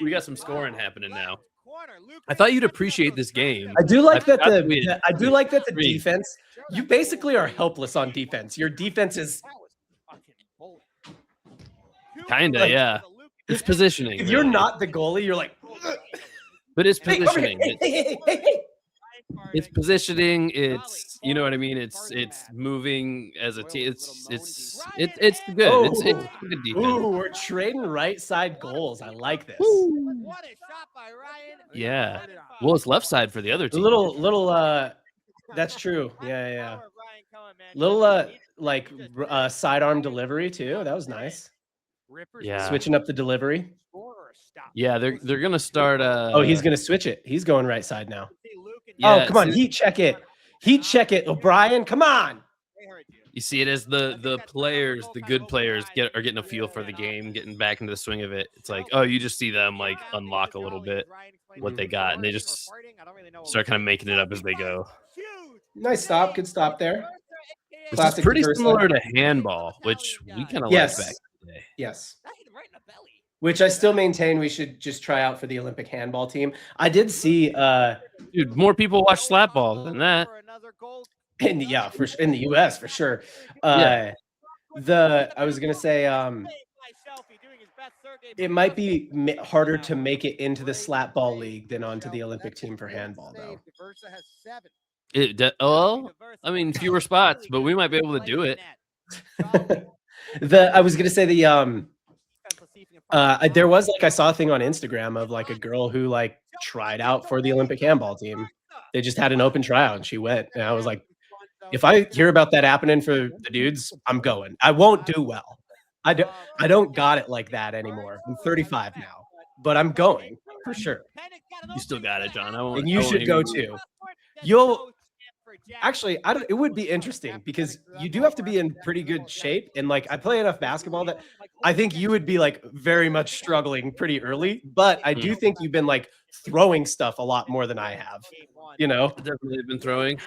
We got some scoring happening now. I thought you'd appreciate this game. I do like that the defense. You basically are helpless on defense. Your defense is kinda, yeah. It's positioning. If you're not the goalie, you're like. But it's positioning. Hey. It's positioning. It's, you know what I mean. It's moving as a team. It's good. It's a good defense. Ooh, we're trading right side goals. I like this. Yeah. Well, it's left side for the other team. Little. That's true. Yeah. Little sidearm delivery too. That was nice. Yeah. Switching up the delivery. Yeah, they're gonna start. Oh, he's gonna switch it. He's going right side now. Yeah, oh, come on, heat check it. Heat check it, O'Brien. Come on. You see it as the players, the good players are getting a feel for the game, getting back into the swing of it. It's like, oh, you just see them like unlock a little bit what they got, and they just start kind of making it up as they go. Nice stop. Good stop there. This is pretty similar to handball, which we kind of like back in the day. Yes. Which I still maintain we should just try out for the Olympic handball team. I did see dude, more people watch Slapball than that. In the US for sure. I was gonna say it might be harder to make it into the Slapball league than onto the Olympic team for handball though. Well, I mean, fewer spots, but we might be able to do it. I was gonna say there was I saw a thing on Instagram of a girl who tried out for the Olympic handball team. They just had an open tryout and she went. And I was like, if I hear about that happening for the dudes, I'm going. I won't do well. I don't got it like that anymore. I'm 35 now, but I'm going for sure. You still got it, John. And you should go too. It would be interesting because you do have to be in pretty good shape. And I play enough basketball that I think you would be very much struggling pretty early, but I do think you've been throwing stuff a lot more than I have, Definitely been throwing.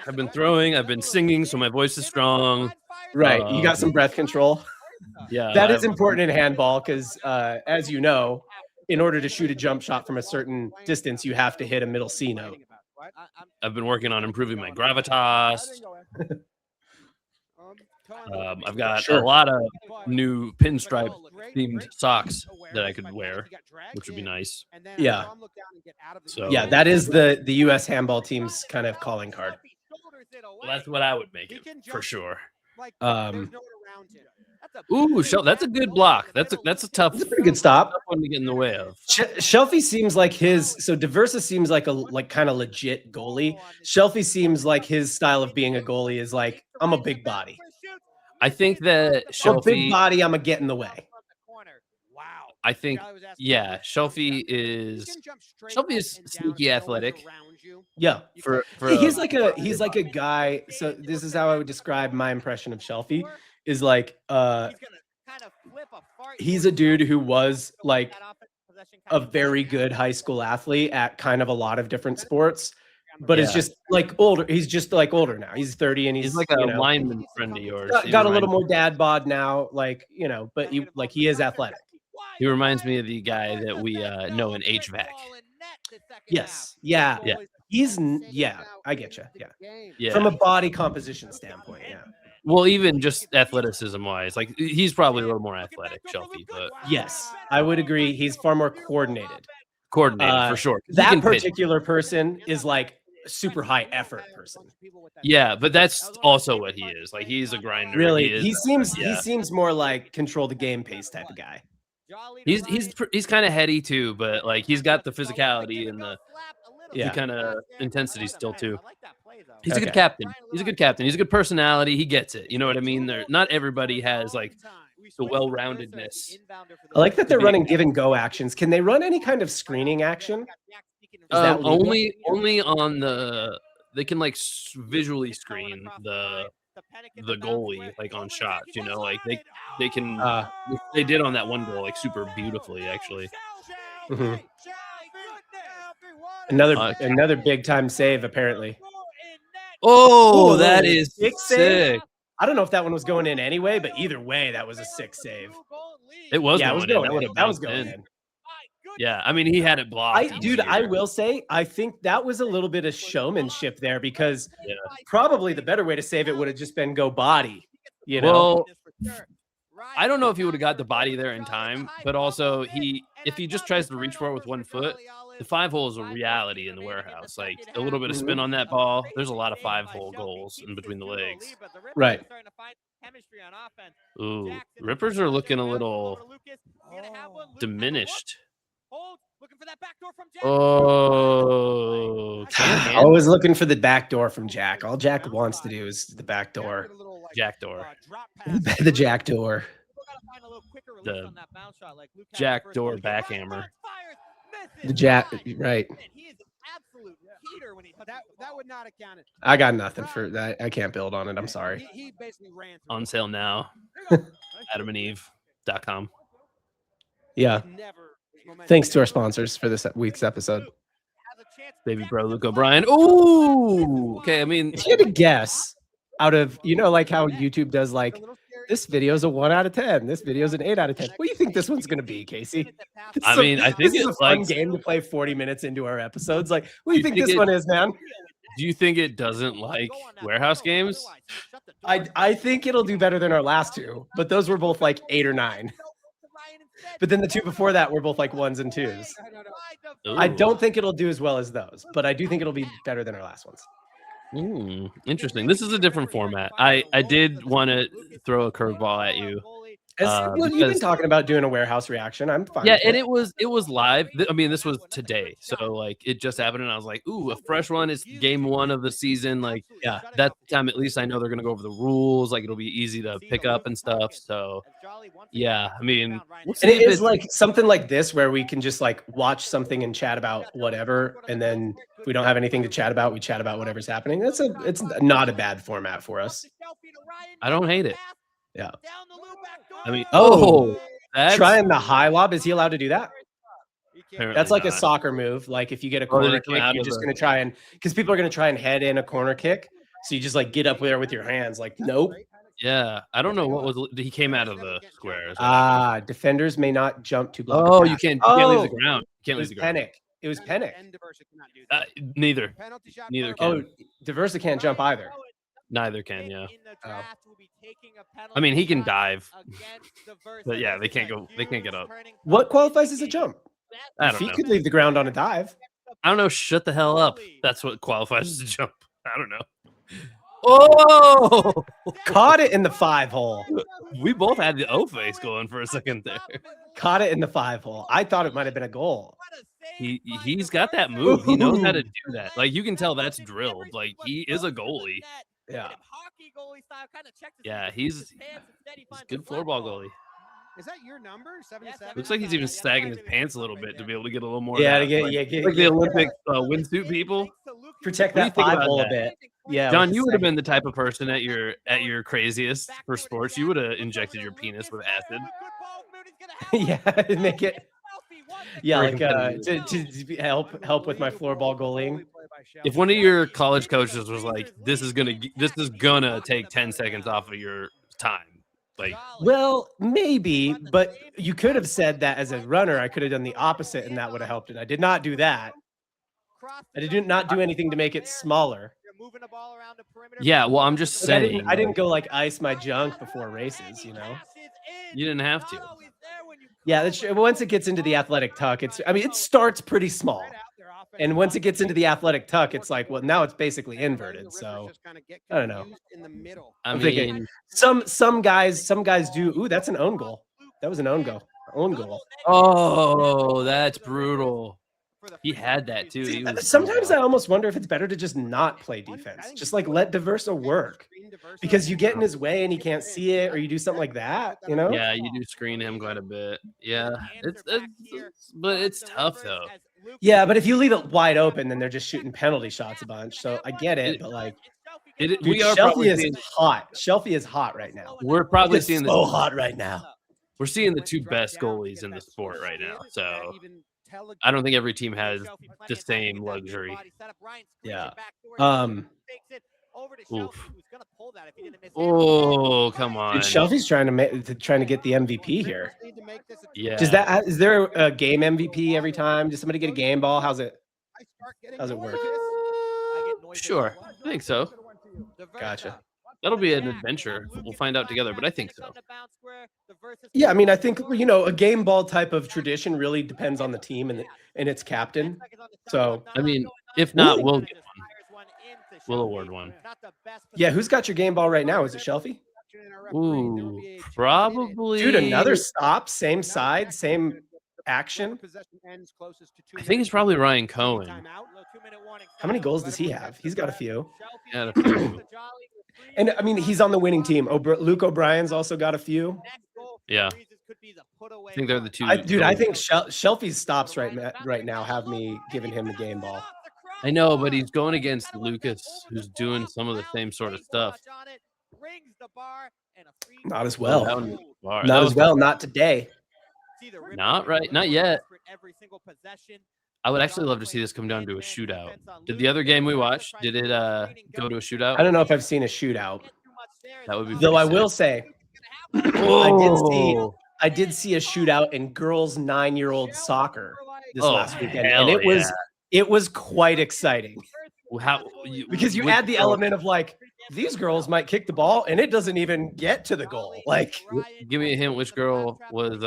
I've been singing. So my voice is strong. Right. You got some breath control. Yeah. That is important in handball. Cause as you know, in order to shoot a jump shot from a certain distance, you have to hit a middle C note. I've been working on improving my gravitas. I've got a lot of new pinstripe themed socks that I could wear, which would be nice. Yeah. So yeah, that is the U.S. handball team's kind of calling card. Well, that's what I would make it for sure. Ooh, that's a good block. That's a tough. That's a pretty good stop. Tough one to get in the way of. Shelfie seems like Diversa seems like a kind of legit goalie. Shelfie seems like his style of being a goalie is I'm a big body. I think that Shelfie, I'm a big body, I'm a get in the way. I think, yeah, Shelfie is sneaky athletic. Yeah, he's he's like a guy. So this is how I would describe my impression of Shelfie. Is he's a dude who was a very good high school athlete at kind of a lot of different sports, but is just older. He's just older now. He's 30 and he's like a lineman friend of yours. Got a little more dad bod now, but he is athletic. He reminds me of the guy that we know in HVAC. Yes. Yeah. I get you. Yeah. From a body composition standpoint. Yeah. Well, even just athleticism wise, he's probably a little more athletic, Shelfie, but yes, I would agree. He's far more coordinated. For sure. That particular person is super high effort person. Yeah, but that's also what he is. He's a grinder. Really, he seems more control the game pace type of guy. He's kind of heady too, but he's got the physicality and the kind of intensity still too. He's a good captain. He's a good captain. He's a good personality. He gets it. You know what I mean? Not everybody has the well-roundedness. I like that they're running give and go actions. Can they run any kind of screening action? Only on they can visually screen the goalie on shots. They can they did on that one goal super beautifully actually. Mm-hmm. Another big time save apparently. Oh, that is sick. I don't know if that one was going in anyway, but either way, that was a sick save. It was. Yeah, it was going in. That was going in. Yeah, I mean, he had it blocked. I will say, I think that was a little bit of showmanship there because Yeah. probably the better way to save it would have just been go body. You know, Well, I don't know if he would have got the body there in time, but also if he just tries to reach for it with 1 foot, the 5-hole is a reality in the warehouse. Like a little bit of spin on that ball, there's a lot of 5-hole goals in between the legs. right? Ooh, Rippers are looking a little diminished. Oh, I was looking for the back door from Jack. All Jack wants to do is the back door. Jack door. The Jack door. The Jack door backhammer. The Jack, right. That would not have counted. I got nothing for that. I can't build on it. I'm sorry. He basically ran through On sale now. AdamandEve.com. Yeah. Thanks to our sponsors for this week's episode. Baby bro, Luke O'Brien. Ooh. Okay, I mean, if you had to guess out of, like how YouTube does like, this video is a 1 out of 10. This video is an 8 out of 10. What do you think this one's going to be, Casey? I mean, I think it's a fun game to play 40 minutes into our episodes. Like, what do you think this one is, man? Do you think it doesn't like warehouse games? I think it'll do better than our last two, but those were both like 8 or 9. But then the two before that were both like 1s and 2s. Ooh. I don't think it'll do as well as those, but I do think it'll be better than our last ones. Interesting. This is a different format. I did want to throw a curveball at you. Well, you've been talking about doing a warehouse reaction. I'm fine. Yeah, and it was live. I mean, this was today, so like it just happened, and I was like, "Ooh, a fresh one! It's game 1 of the season." Like, yeah, that time at least I know they're gonna go over the rules. Like, it'll be easy to pick up and stuff. So, yeah, I mean, and it is like something like this where we can just like watch something and chat about whatever, and then if we don't have anything to chat about, we chat about whatever's happening. It's not a bad format for us. I don't hate it. Yeah. I mean, trying the high lob. Is he allowed to do that? Apparently that's like not. a soccer move. Like if you get a corner kick, you're just going to try and because people are going to try and head in a corner kick. So you just like get up there with your hands. Like, nope. Yeah. I don't know what was he came out of the square. Defenders may not jump to block. Oh, you can't leave the ground. You can't leave the ground. Panic. It was panic. Neither can. Oh, Diversa can't jump either. Neither can, yeah. I mean, he can dive, but yeah, they can't get up. What qualifies as a jump? I don't know. He could leave the ground on a dive. I don't know. Shut the hell up. That's what qualifies as a jump. I don't know. Oh, caught it in the 5-hole. We both had the O face going for a second there. Caught it in the 5-hole. I thought it might have been a goal. He's got that move. He knows how to do that. Like you can tell that's drilled. Like he is a goalie. Yeah. Yeah, he's good floorball goalie. Is that your number? 77? Looks like he's even sagging his pants a little bit to be able to get a little more. Yeah, like the Olympic windsuit people. Protect that 5-hole a bit. Yeah, John, you would have been the type of person at your craziest for sports. You would have injected your penis with acid. Yeah, make it. Yeah, like to help with my floorball goaling. If one of your college coaches was like, "This is gonna take 10 seconds off of your time," like, well, maybe, but you could have said that as a runner. I could have done the opposite, and that would have helped. And I did not do that. I did not do anything to make it smaller. Yeah, well, I'm just saying. I didn't go like ice my junk before races. You didn't have to. Yeah, that's true. Once it gets into the athletic tuck, it starts pretty small. And once it gets into the athletic tuck, it's like, well, now it's basically inverted. So I don't know. I'm thinking some guys do. Ooh, that's an own goal. That was an own goal. Oh, that's brutal. He had that too. Sometimes I almost wonder if it's better to just not play defense. Just like let Diversa work. Because you get in his way and he can't see it, or you do something like that, Yeah, you do screen him quite a bit. Yeah, but it's tough though. Yeah, but if you leave it wide open, then they're just shooting penalty shots a bunch. So I get it, but like, Shelfie is hot. Shelfie is hot right now. We're probably seeing hot right now. We're seeing the two best goalies in the sport right now. So I don't think every team has the same luxury. Yeah. over to Shelby, who's gonna pull that if he didn't miss it. Oh, come on. Dude, Shelby's trying to get the MVP here. Yeah. Is there a game MVP every time? Does somebody get a game ball? How's it work? Sure. I think so. Gotcha. That'll be an adventure. We'll find out together, but I think so. Yeah, I mean, I think a game ball type of tradition really depends on the team and its captain. So, I mean, if not, we'll get one. We'll award one. Yeah, who's got your game ball right now? Is it Shelby? Ooh, probably. Dude, another stop, same side, same action. I think it's probably Ryan Cohen. How many goals does he have? He's got a few. Yeah, a few. And I mean, he's on the winning team. Luke O'Brien's also got a few. Yeah. I think they're the two. I think Shelby's stops right now have me giving him the game ball. I know, but he's going against Lucas, who's doing some of the same sort of stuff. Not as well. Not as well. Not today. Not right. Not yet. I would actually love to see this come down to a shootout. Did the other game we watched, did it go to a shootout? I don't know if I've seen a shootout. That would be. Though I will say, I did see a shootout in girls 9-year-old soccer this last weekend, and it was quite exciting. Because you add the element of like, these girls might kick the ball and it doesn't even get to the goal. Like, give me a hint. Which girl was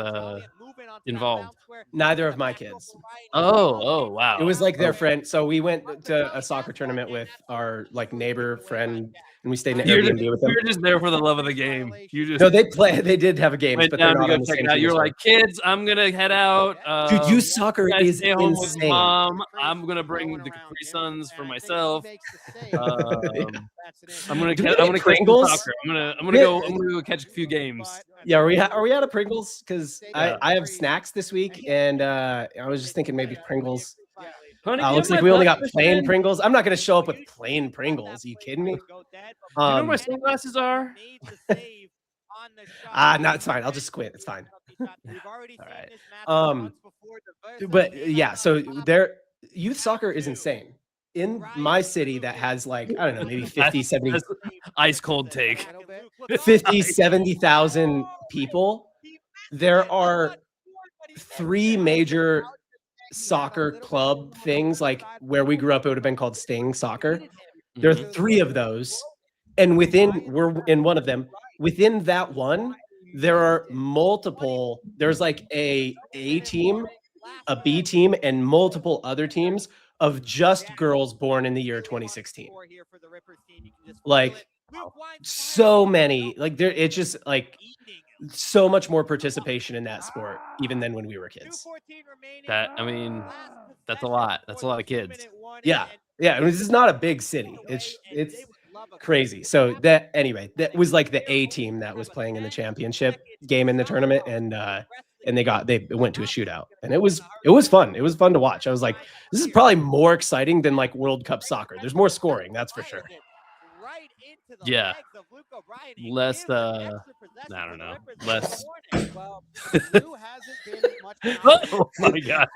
involved? Neither of my kids. Oh, wow. It was like their friend. So we went to a soccer tournament with our like neighbor friend, and we stayed in an Airbnb with them. You're just there for the love of the game. No, they did have a game, but they're not on the same team. You're like, kids, I'm gonna head out. Dude, youth soccer is stay home insane. with Mom. I'm gonna bring the Capri Suns for myself. I'm gonna catch Pringles. soccer. I'm gonna go catch a few games. Yeah, are we out of Pringles? Because I have snacks this week, and I was just thinking maybe Pringles. Looks like we only got plain Pringles. I'm not gonna show up with plain Pringles. Are you kidding me? You know where my sunglasses are? No, it's fine. I'll just squint. It's fine. All right. But yeah, so youth soccer is insane. In my city that has like, I don't know, maybe 50, 70. That's ice cold take. 50, 70,000 people. There are 3 major soccer club things, like where we grew up, it would have been called Sting Soccer. There are 3 of those. And we're in one of them. Within that one, there are multiple, there's like a team, a B team, and multiple other teams of just girls born in the year 2016. Like so many, like it's just like so much more participation in that sport, even than when we were kids. That's a lot. That's a lot of kids. Yeah. I mean, this is not a big city. It's crazy. So that was like the A team that was playing in the championship game in the tournament, and they went to a shootout, and it was fun. It was fun to watch. I was like, this is probably more exciting than like World Cup soccer. There's more scoring, that's for sure. Yeah. Less I don't know. Less oh my god.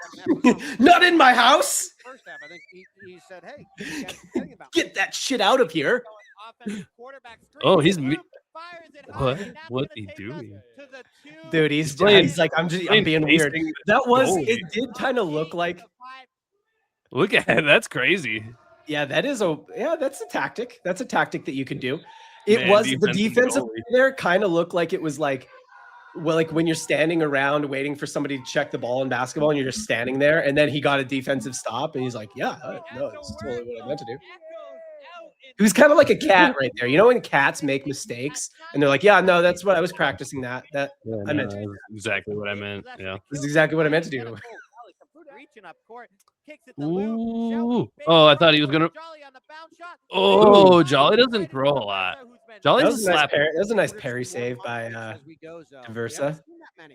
Not in my house. First half, I think he said, "Hey, get that shit out of here." Oh, what's he doing? Dude, he's like, I'm being weird. It did kind of look like. Look at it. That's crazy. Yeah, that's a tactic. That's a tactic that you can do. The defensive there kind of looked like it was like, well, like when you're standing around waiting for somebody to check the ball in basketball and you're just standing there, and then he got a defensive stop and he's like, no, that's totally what I meant to do. He was kind of like a cat right there. You know when cats make mistakes and they're like, yeah, no, that's what I was practicing I meant to do. Exactly what I meant. Yeah. This is exactly what I meant to do. Ooh. Oh, I thought he was gonna. Oh, Jolly doesn't throw a lot. Jolly's a slapper. That was a nice parry save by Versa.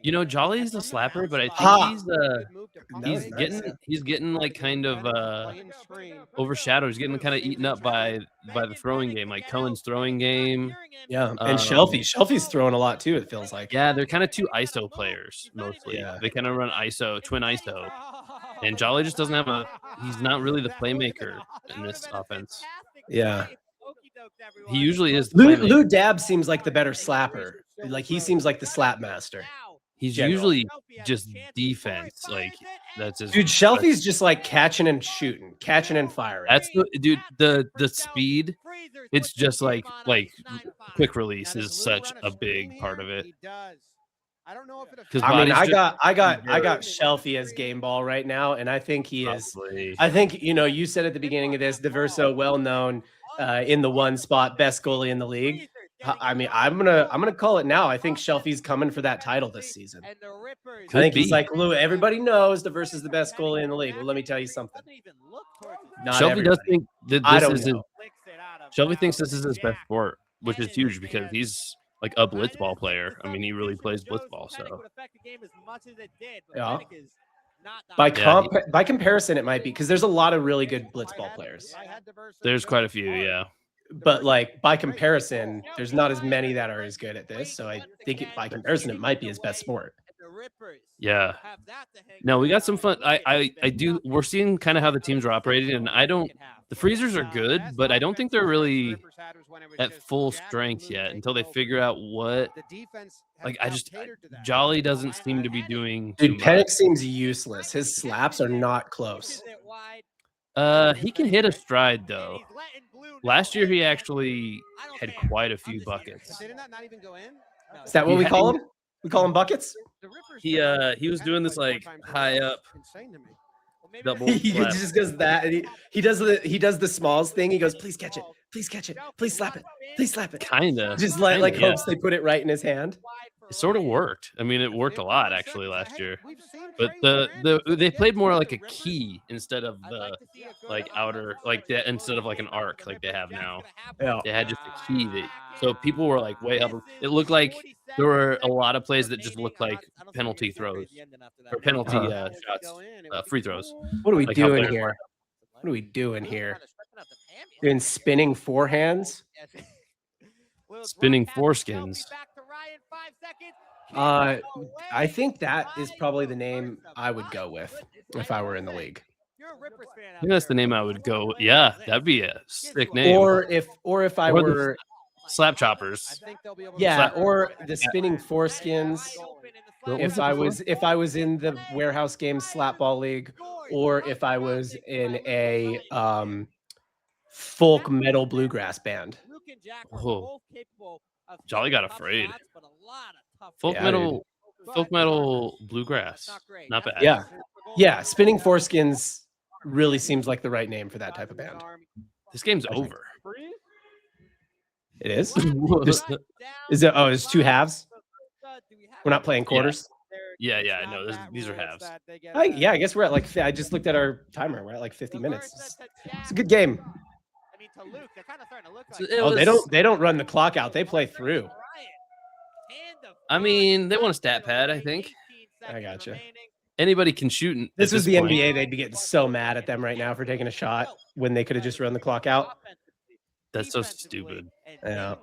You know, Jolly's a slapper, but I think he's getting like kind of overshadowed. He's getting kind of eaten up by the throwing game, like Cohen's throwing game. Yeah, and Shelby's throwing a lot too. It feels like. Yeah, they're kind of 2 ISO players mostly. Yeah. They kind of run twin ISO, and Jolly just doesn't have he's not really the playmaker in this offense. Yeah. He usually is. Lou Dab seems like the better slapper. Like he seems like the slap master. He's usually just defense. Like that's his dude. Shelfie's just like catching and shooting, catching and firing. That's the dude. The speed. It's just like quick release is such a big part of it. I don't know if it. I mean, I got Shelfie as game ball right now, and I think he is. I think you said at the beginning of this, Diverso, well known in the one spot, best goalie in the league. I mean, I'm gonna call it now. I think Shelfie's coming for that title this season. I think he's like Lou. Everybody knows Diverso's the best goalie in the league. Well, let me tell you something. Shelfie does think that this is. Shelfie thinks this is his best sport, which is huge because he's like a blitzball player. I mean, he really plays blitzball. So yeah. By comparison, it might be because there's a lot of really good blitzball players. There's quite a few, yeah. But like by comparison, there's not as many that are as good at this. So I think by comparison, it might be his best sport. Yeah. No, we got some fun. I do. We're seeing kind of how the teams are operating, and I don't. The Freezers are good, but I don't think they're really at full strength yet until they figure out what. Like Jolly doesn't seem to be doing. Dude, Penix seems useless. His slaps are not close. He can hit a stride though. Last year he actually had quite a few buckets. Is that what we call him? We call him buckets. He was doing this like high up. Double he just goes that, and he does the Smalls thing. He goes, please catch it, please catch it, please slap it, please slap it. Kinda. Just like hopes they put it right in his hand. It sort of worked. I mean, it worked a lot actually last year. But they played more like a key instead of the like outer instead of like an arc like they have now. Yeah. They had just a key so people were like way up. It looked like there were a lot of plays that just looked like penalty throws or penalty shots, free throws. What are we doing here? What are we doing here? Doing spinning forehands? Spinning foreskins. I think that is probably the name I would go with if I were in the league. I think that's the name I would go. Yeah, that'd be a sick name. Or if I were slap choppers. Yeah, or the spinning foreskins. If I was in the warehouse games slapball league, or if I was in a folk metal bluegrass band. Oh. Jolly got afraid. Folk metal bluegrass. Not bad. Yeah. Spinning foreskins really seems like the right name for that type of band. This game's over. It is? Is it? Oh, it's two halves? We're not playing quarters? Yeah, I know. These are halves. I guess we're at I just looked at our timer. We're at like 50 minutes. It's a good game. They don't run the clock out. They play through. I mean, they want a stat pad, I think. I gotcha. Anybody can shoot. This was the NBA. They'd be getting so mad at them right now for taking a shot when they could have just run the clock out. That's so stupid. Yeah.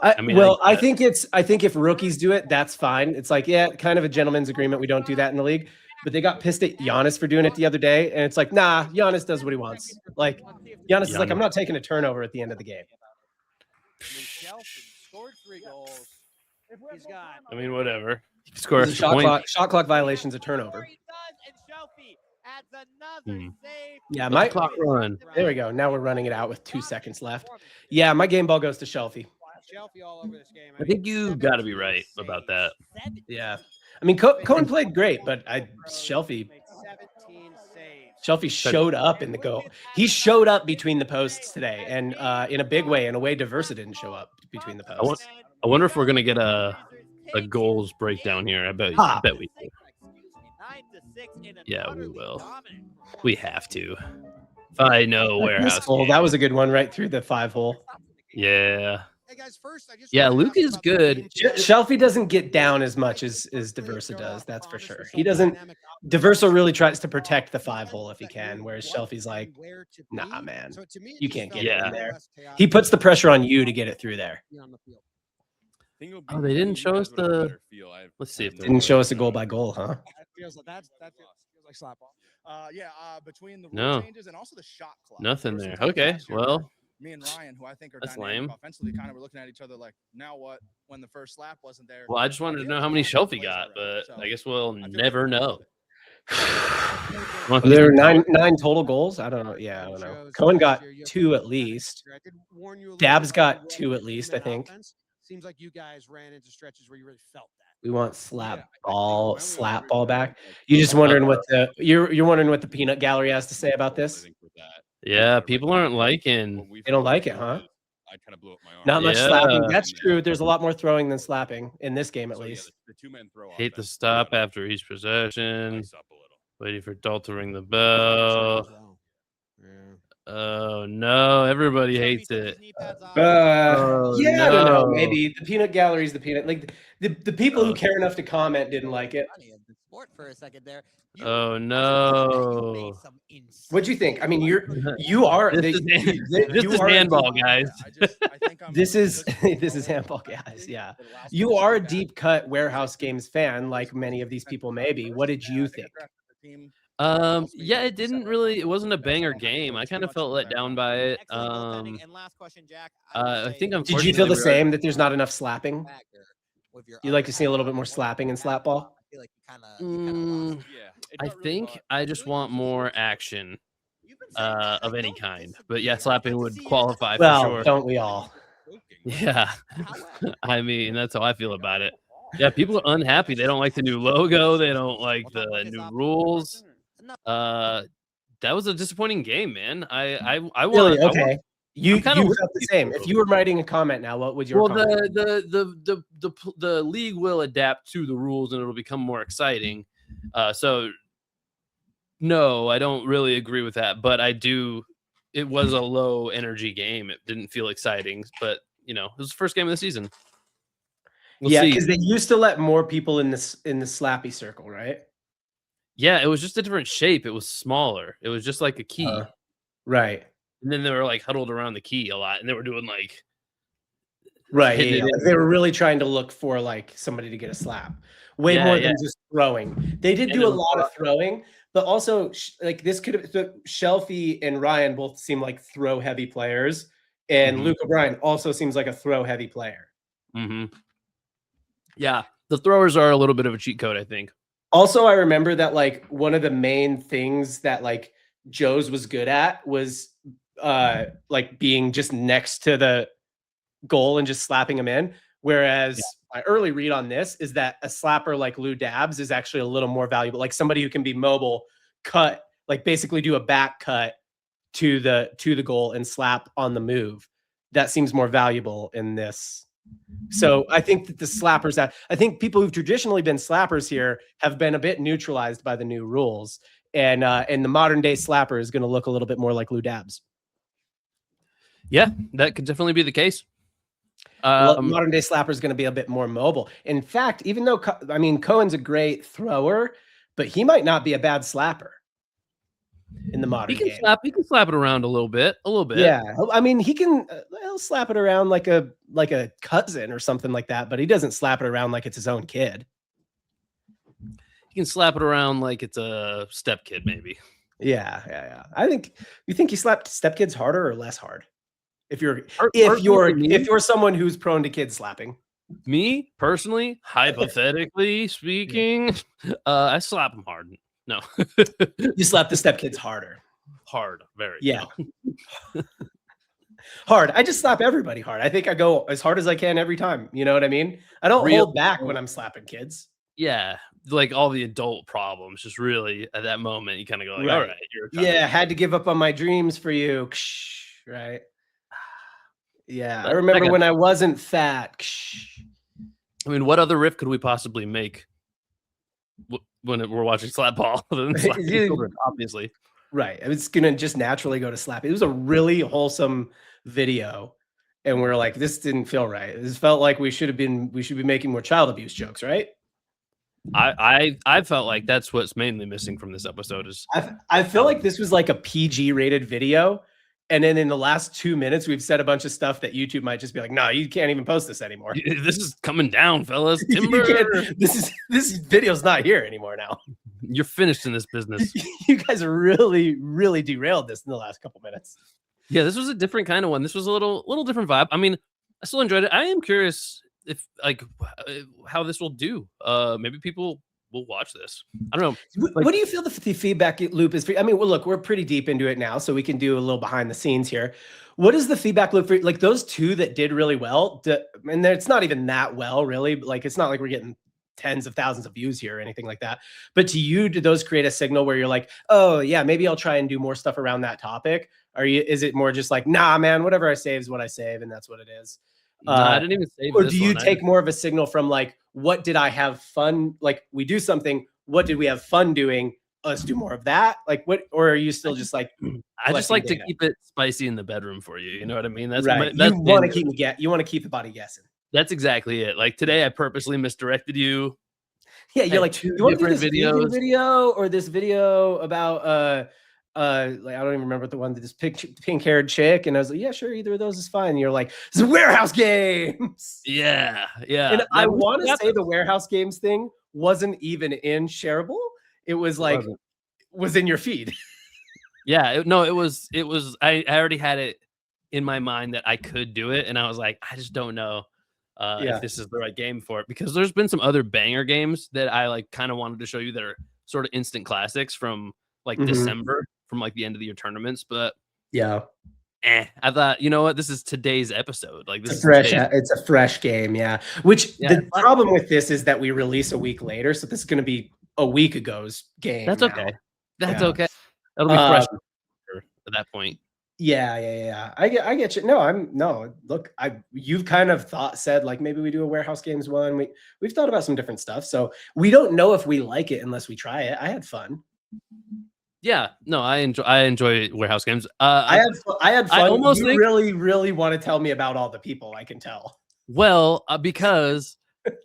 I think if rookies do it, that's fine. It's like, kind of a gentleman's agreement. We don't do that in the league. But they got pissed at Giannis for doing it the other day, and it's like, nah, Giannis does what he wants. Like, Giannis is like, I'm not taking a turnover at the end of the game. I mean, whatever. Score a shot clock violation's a turnover. Yeah, my clock run. There we go. Now we're running it out with 2 seconds left. Yeah, my game ball goes to Shelfie. I think you got to be right about that. Yeah. I mean, Cohen played great, but Shelfie showed up in the goal. He showed up between the posts today, and in a big way, in a way Diversa didn't show up between the posts. I wonder if we're gonna get a goals breakdown here. I bet we do. Yeah, we will. We have to. If I know warehouse. That was a good one right through the 5-hole. Yeah. Hey guys, Luke is good. Shelfie doesn't get down as much as Diversa does. That's for sure. He doesn't. Diversa really tries to protect the 5-hole if he can, whereas Shelfie's like, nah, man, you can't get it in there. He puts the pressure on you to get it through there. Oh, they didn't show us the. Let's see if they didn't show us a goal by goal, huh? That feels like slapball. Between the rule changes and also the shot clock. Nothing there. Okay, well. me and Ryan, who I think are That's dynamic lame. offensively, kind of were looking at each other like, now what? When the first slap wasn't there. Well, I just wanted to know how many Shelfie got, but I guess we'll never know. There were nine total goals. I don't know. Yeah, I don't know. Cohen got 2 at least. Dabs got 2 at least, I think. Seems like you guys ran into stretches where you really felt that. We want Slapball back. You just wondering what you're wondering what the peanut gallery has to say about this? Yeah, people aren't liking. They don't like it, huh? Not much slapping. That's true. There's a lot more throwing than slapping in this game, at least. Hate the stop after each possession. Waiting for Dahl to ring the bell. Oh no, everybody hates it. I don't know. Maybe the peanut gallery is the peanut. Like the people who care enough to comment didn't like it. For a second there. Oh no! What'd you think? I mean, you are this is handball, guys. This is handball, guys. Yeah, you are a deep cut Warehouse Games fan, like many of these people may be. What did you think? Yeah, it wasn't a banger game. I kind of felt let down by it. I think Did you feel the same that there's not enough slapping? You'd like to see a little bit more slapping in Slapball? I think I just want more action of any kind. But yeah, slapping would qualify for sure. Don't we all? Yeah. I mean, that's how I feel about it. Yeah, people are unhappy. They don't like the new logo. They don't like the new rules. That was a disappointing game, man. I really okay. You felt the same. If you were writing a comment now, what would your comment? The league will adapt to the rules and it'll become more exciting. So no, I don't really agree with that, but I do. It was a low energy game. It didn't feel exciting, but it was the first game of the season. Yeah, because they used to let more people in the slappy circle, right? Yeah, it was just a different shape. It was smaller. It was just like a key. Right. And then they were like huddled around the key a lot, and they were doing like they were really trying to look for like somebody to get a slap, way more than just throwing. They did do a lot of throwing, but also like this could have Shelfie and Ryan both seem like throw heavy players, and Luke O'Brien also seems like a throw heavy player. Yeah, the throwers are a little bit of a cheat code, I think. Also, I remember that like one of the main things that like Joe's was good at was like being just next to the goal and just slapping him in. Whereas my early read on this is that a slapper like Lou Dabs is actually a little more valuable. Like somebody who can be mobile, cut, like basically do a back cut to the goal and slap on the move. That seems more valuable in this. So I think that the slappers I think people who've traditionally been slappers here have been a bit neutralized by the new rules. And the modern day slapper is going to look a little bit more like Lou Dabs. Yeah, that could definitely be the case. Modern day slapper is going to be a bit more mobile. In fact, even though Cohen's a great thrower, but he might not be a bad slapper in the modern game. He can slap it around a little bit. Yeah, I mean, he'll slap it around like a cousin or something like that, but he doesn't slap it around like it's his own kid. He can slap it around like it's a step kid, maybe. Yeah. You think he slapped stepkids harder or less hard? If you're someone who's prone to kid slapping. Me personally, hypothetically speaking, I slap them hard. No, you slap the stepkids harder. Hard, very. Yeah. No. Hard. I just slap everybody hard. I think I go as hard as I can every time. You know what I mean? I don't hold back when I'm slapping kids. Yeah, like all the adult problems. Just really at that moment, you kind of go like, all right, you're had to give up on my dreams for you, right? Yeah, I remember when I wasn't fat. I mean, what other riff could we possibly make when we're watching Slapball? Obviously, right. It's gonna just naturally go to slap. It was a really wholesome video, and we're like, this didn't feel right. This felt like we should be making more child abuse jokes, right? I felt like that's what's mainly missing from this episode. Is I feel like this was like a PG rated video. And then in the last 2 minutes, we've said a bunch of stuff that YouTube might just be like, no, you can't even post this anymore. This is coming down, fellas. Timber. This video's not here anymore now. You're finished in this business. You guys really, really derailed this in the last couple minutes. Yeah, this was a different kind of one. This was a little different vibe. I mean, I still enjoyed it. I am curious if like how this will do. Maybe people will watch this. I don't know. What do you feel the feedback loop is? I mean, well, look, we're pretty deep into it now, so we can do a little behind the scenes here. What is the feedback loop for like those two that did really well? And it's not even that well, really. Like it's not like we're getting tens of thousands of views here or anything like that. But to you, do those create a signal where you're like, oh yeah, maybe I'll try and do more stuff around that topic? Is it more just like, nah, man, whatever I save is what I save, and that's what it is? No, I didn't even save. Or do you take more of a signal from like, what did I have fun? Like we do something. What did we have fun doing? Let's do more of that. Like what? Or are you still just like? I just like to keep it spicy in the bedroom for you. You know what I mean? That's right. That's you want to keep you want to keep the body guessing. That's exactly it. Like today, I purposely misdirected you. Yeah, you're like, you want to do this video or this video about like I don't even remember the one that this pink-haired chick, and I was like, yeah, sure, either of those is fine. And you're like, it's warehouse games. Yeah. And I want to say the warehouse games thing wasn't even in shareable. It was like was in your feed. Yeah, it was. I already had it in my mind that I could do it, and I was like, I just don't know if this is the right game for it, because there's been some other banger games that I like kind of wanted to show you that are sort of instant classics from like December, from like the end of the year tournaments, but I thought, you know what, this is today's episode. Like this it's a fresh game, Which the problem with this is that we release a week later, so this is going to be a week ago's game. That's okay. That's okay. That'll be fresh at that point. Yeah. I get you. Look, you've kind of said like maybe we do a warehouse games one. We've thought about some different stuff, so we don't know if we like it unless we try it. I had fun. Yeah, no, I enjoy warehouse games. I had fun. I almost really want to tell me about all the people. I can tell. Well, because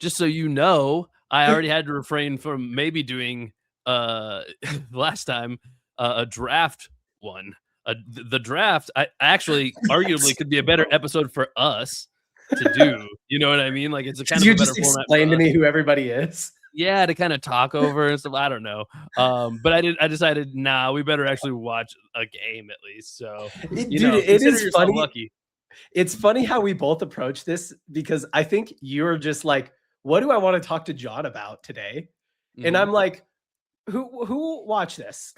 just so you know, I already had to refrain from maybe doing last time a draft one. The draft, I actually arguably could be a better episode for us to do. You know what I mean? Like it's a kind of a better format. Explain to me who everybody is. Yeah, to kind of talk over and stuff. I don't know. But I decided, nah, we better actually watch a game at least. So it is funny. Lucky. It's funny how we both approach this, because I think you're just like, what do I want to talk to John about today? And I'm like, who watch this?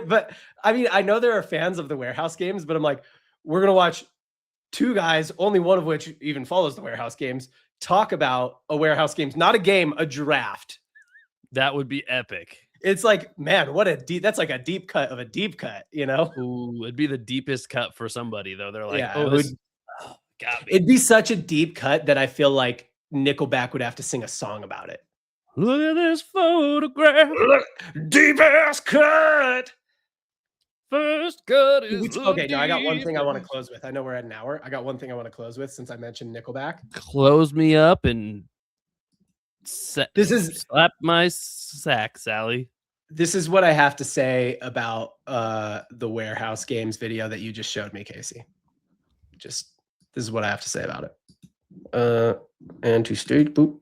But I mean, I know there are fans of the warehouse games, but I'm like, we're going to watch two guys, only one of which even follows the warehouse games, talk about a warehouse games, not a game, a draft. That would be epic. It's like, man, that's like a deep cut of a deep cut, you know? Ooh, it'd be the deepest cut for somebody though. They're like, got me. It'd be such a deep cut that I feel like Nickelback would have to sing a song about it. Look at this photograph. Deep ass cut. First cut is okay. Now I got one thing I want to close with. I know we're at an hour. I got one thing I want to close with since I mentioned Nickelback. Close me up and slap my sack, Sally. This is what I have to say about the warehouse games video that you just showed me, Casey. This is what I have to say about it. And to stage boop.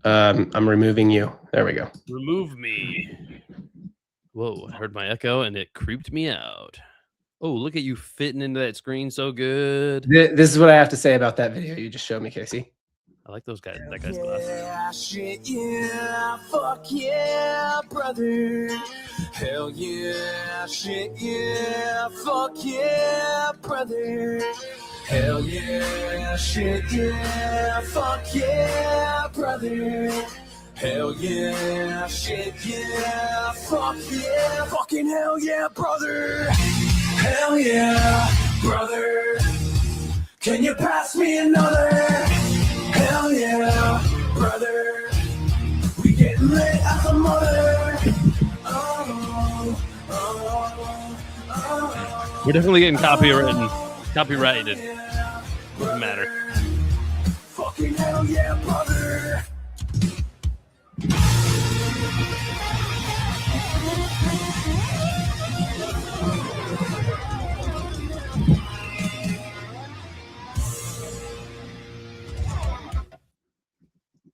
I'm removing you. There we go. Remove me. Whoa, I heard my echo and it creeped me out. Oh, look at you fitting into that screen so good. This is what I have to say about that video you just showed me, Casey. I like those guys. That guy's glasses. Yeah, shit, yeah, fuck yeah, brother. Hell yeah, shit, yeah, fuck yeah, brother. Hell yeah, shit, yeah, fuck yeah, brother. Hell yeah, shit, yeah, fuck yeah, fucking hell yeah, brother. Hell yeah, brother. Can you pass me another? Hell yeah, brother. We getting lit as a mother. We're definitely getting copyrighted. Doesn't matter. Fucking hell yeah, brother.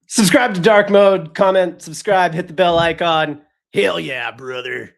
Subscribe to Dark Mode, comment, subscribe, hit the bell icon. Hell yeah, brother.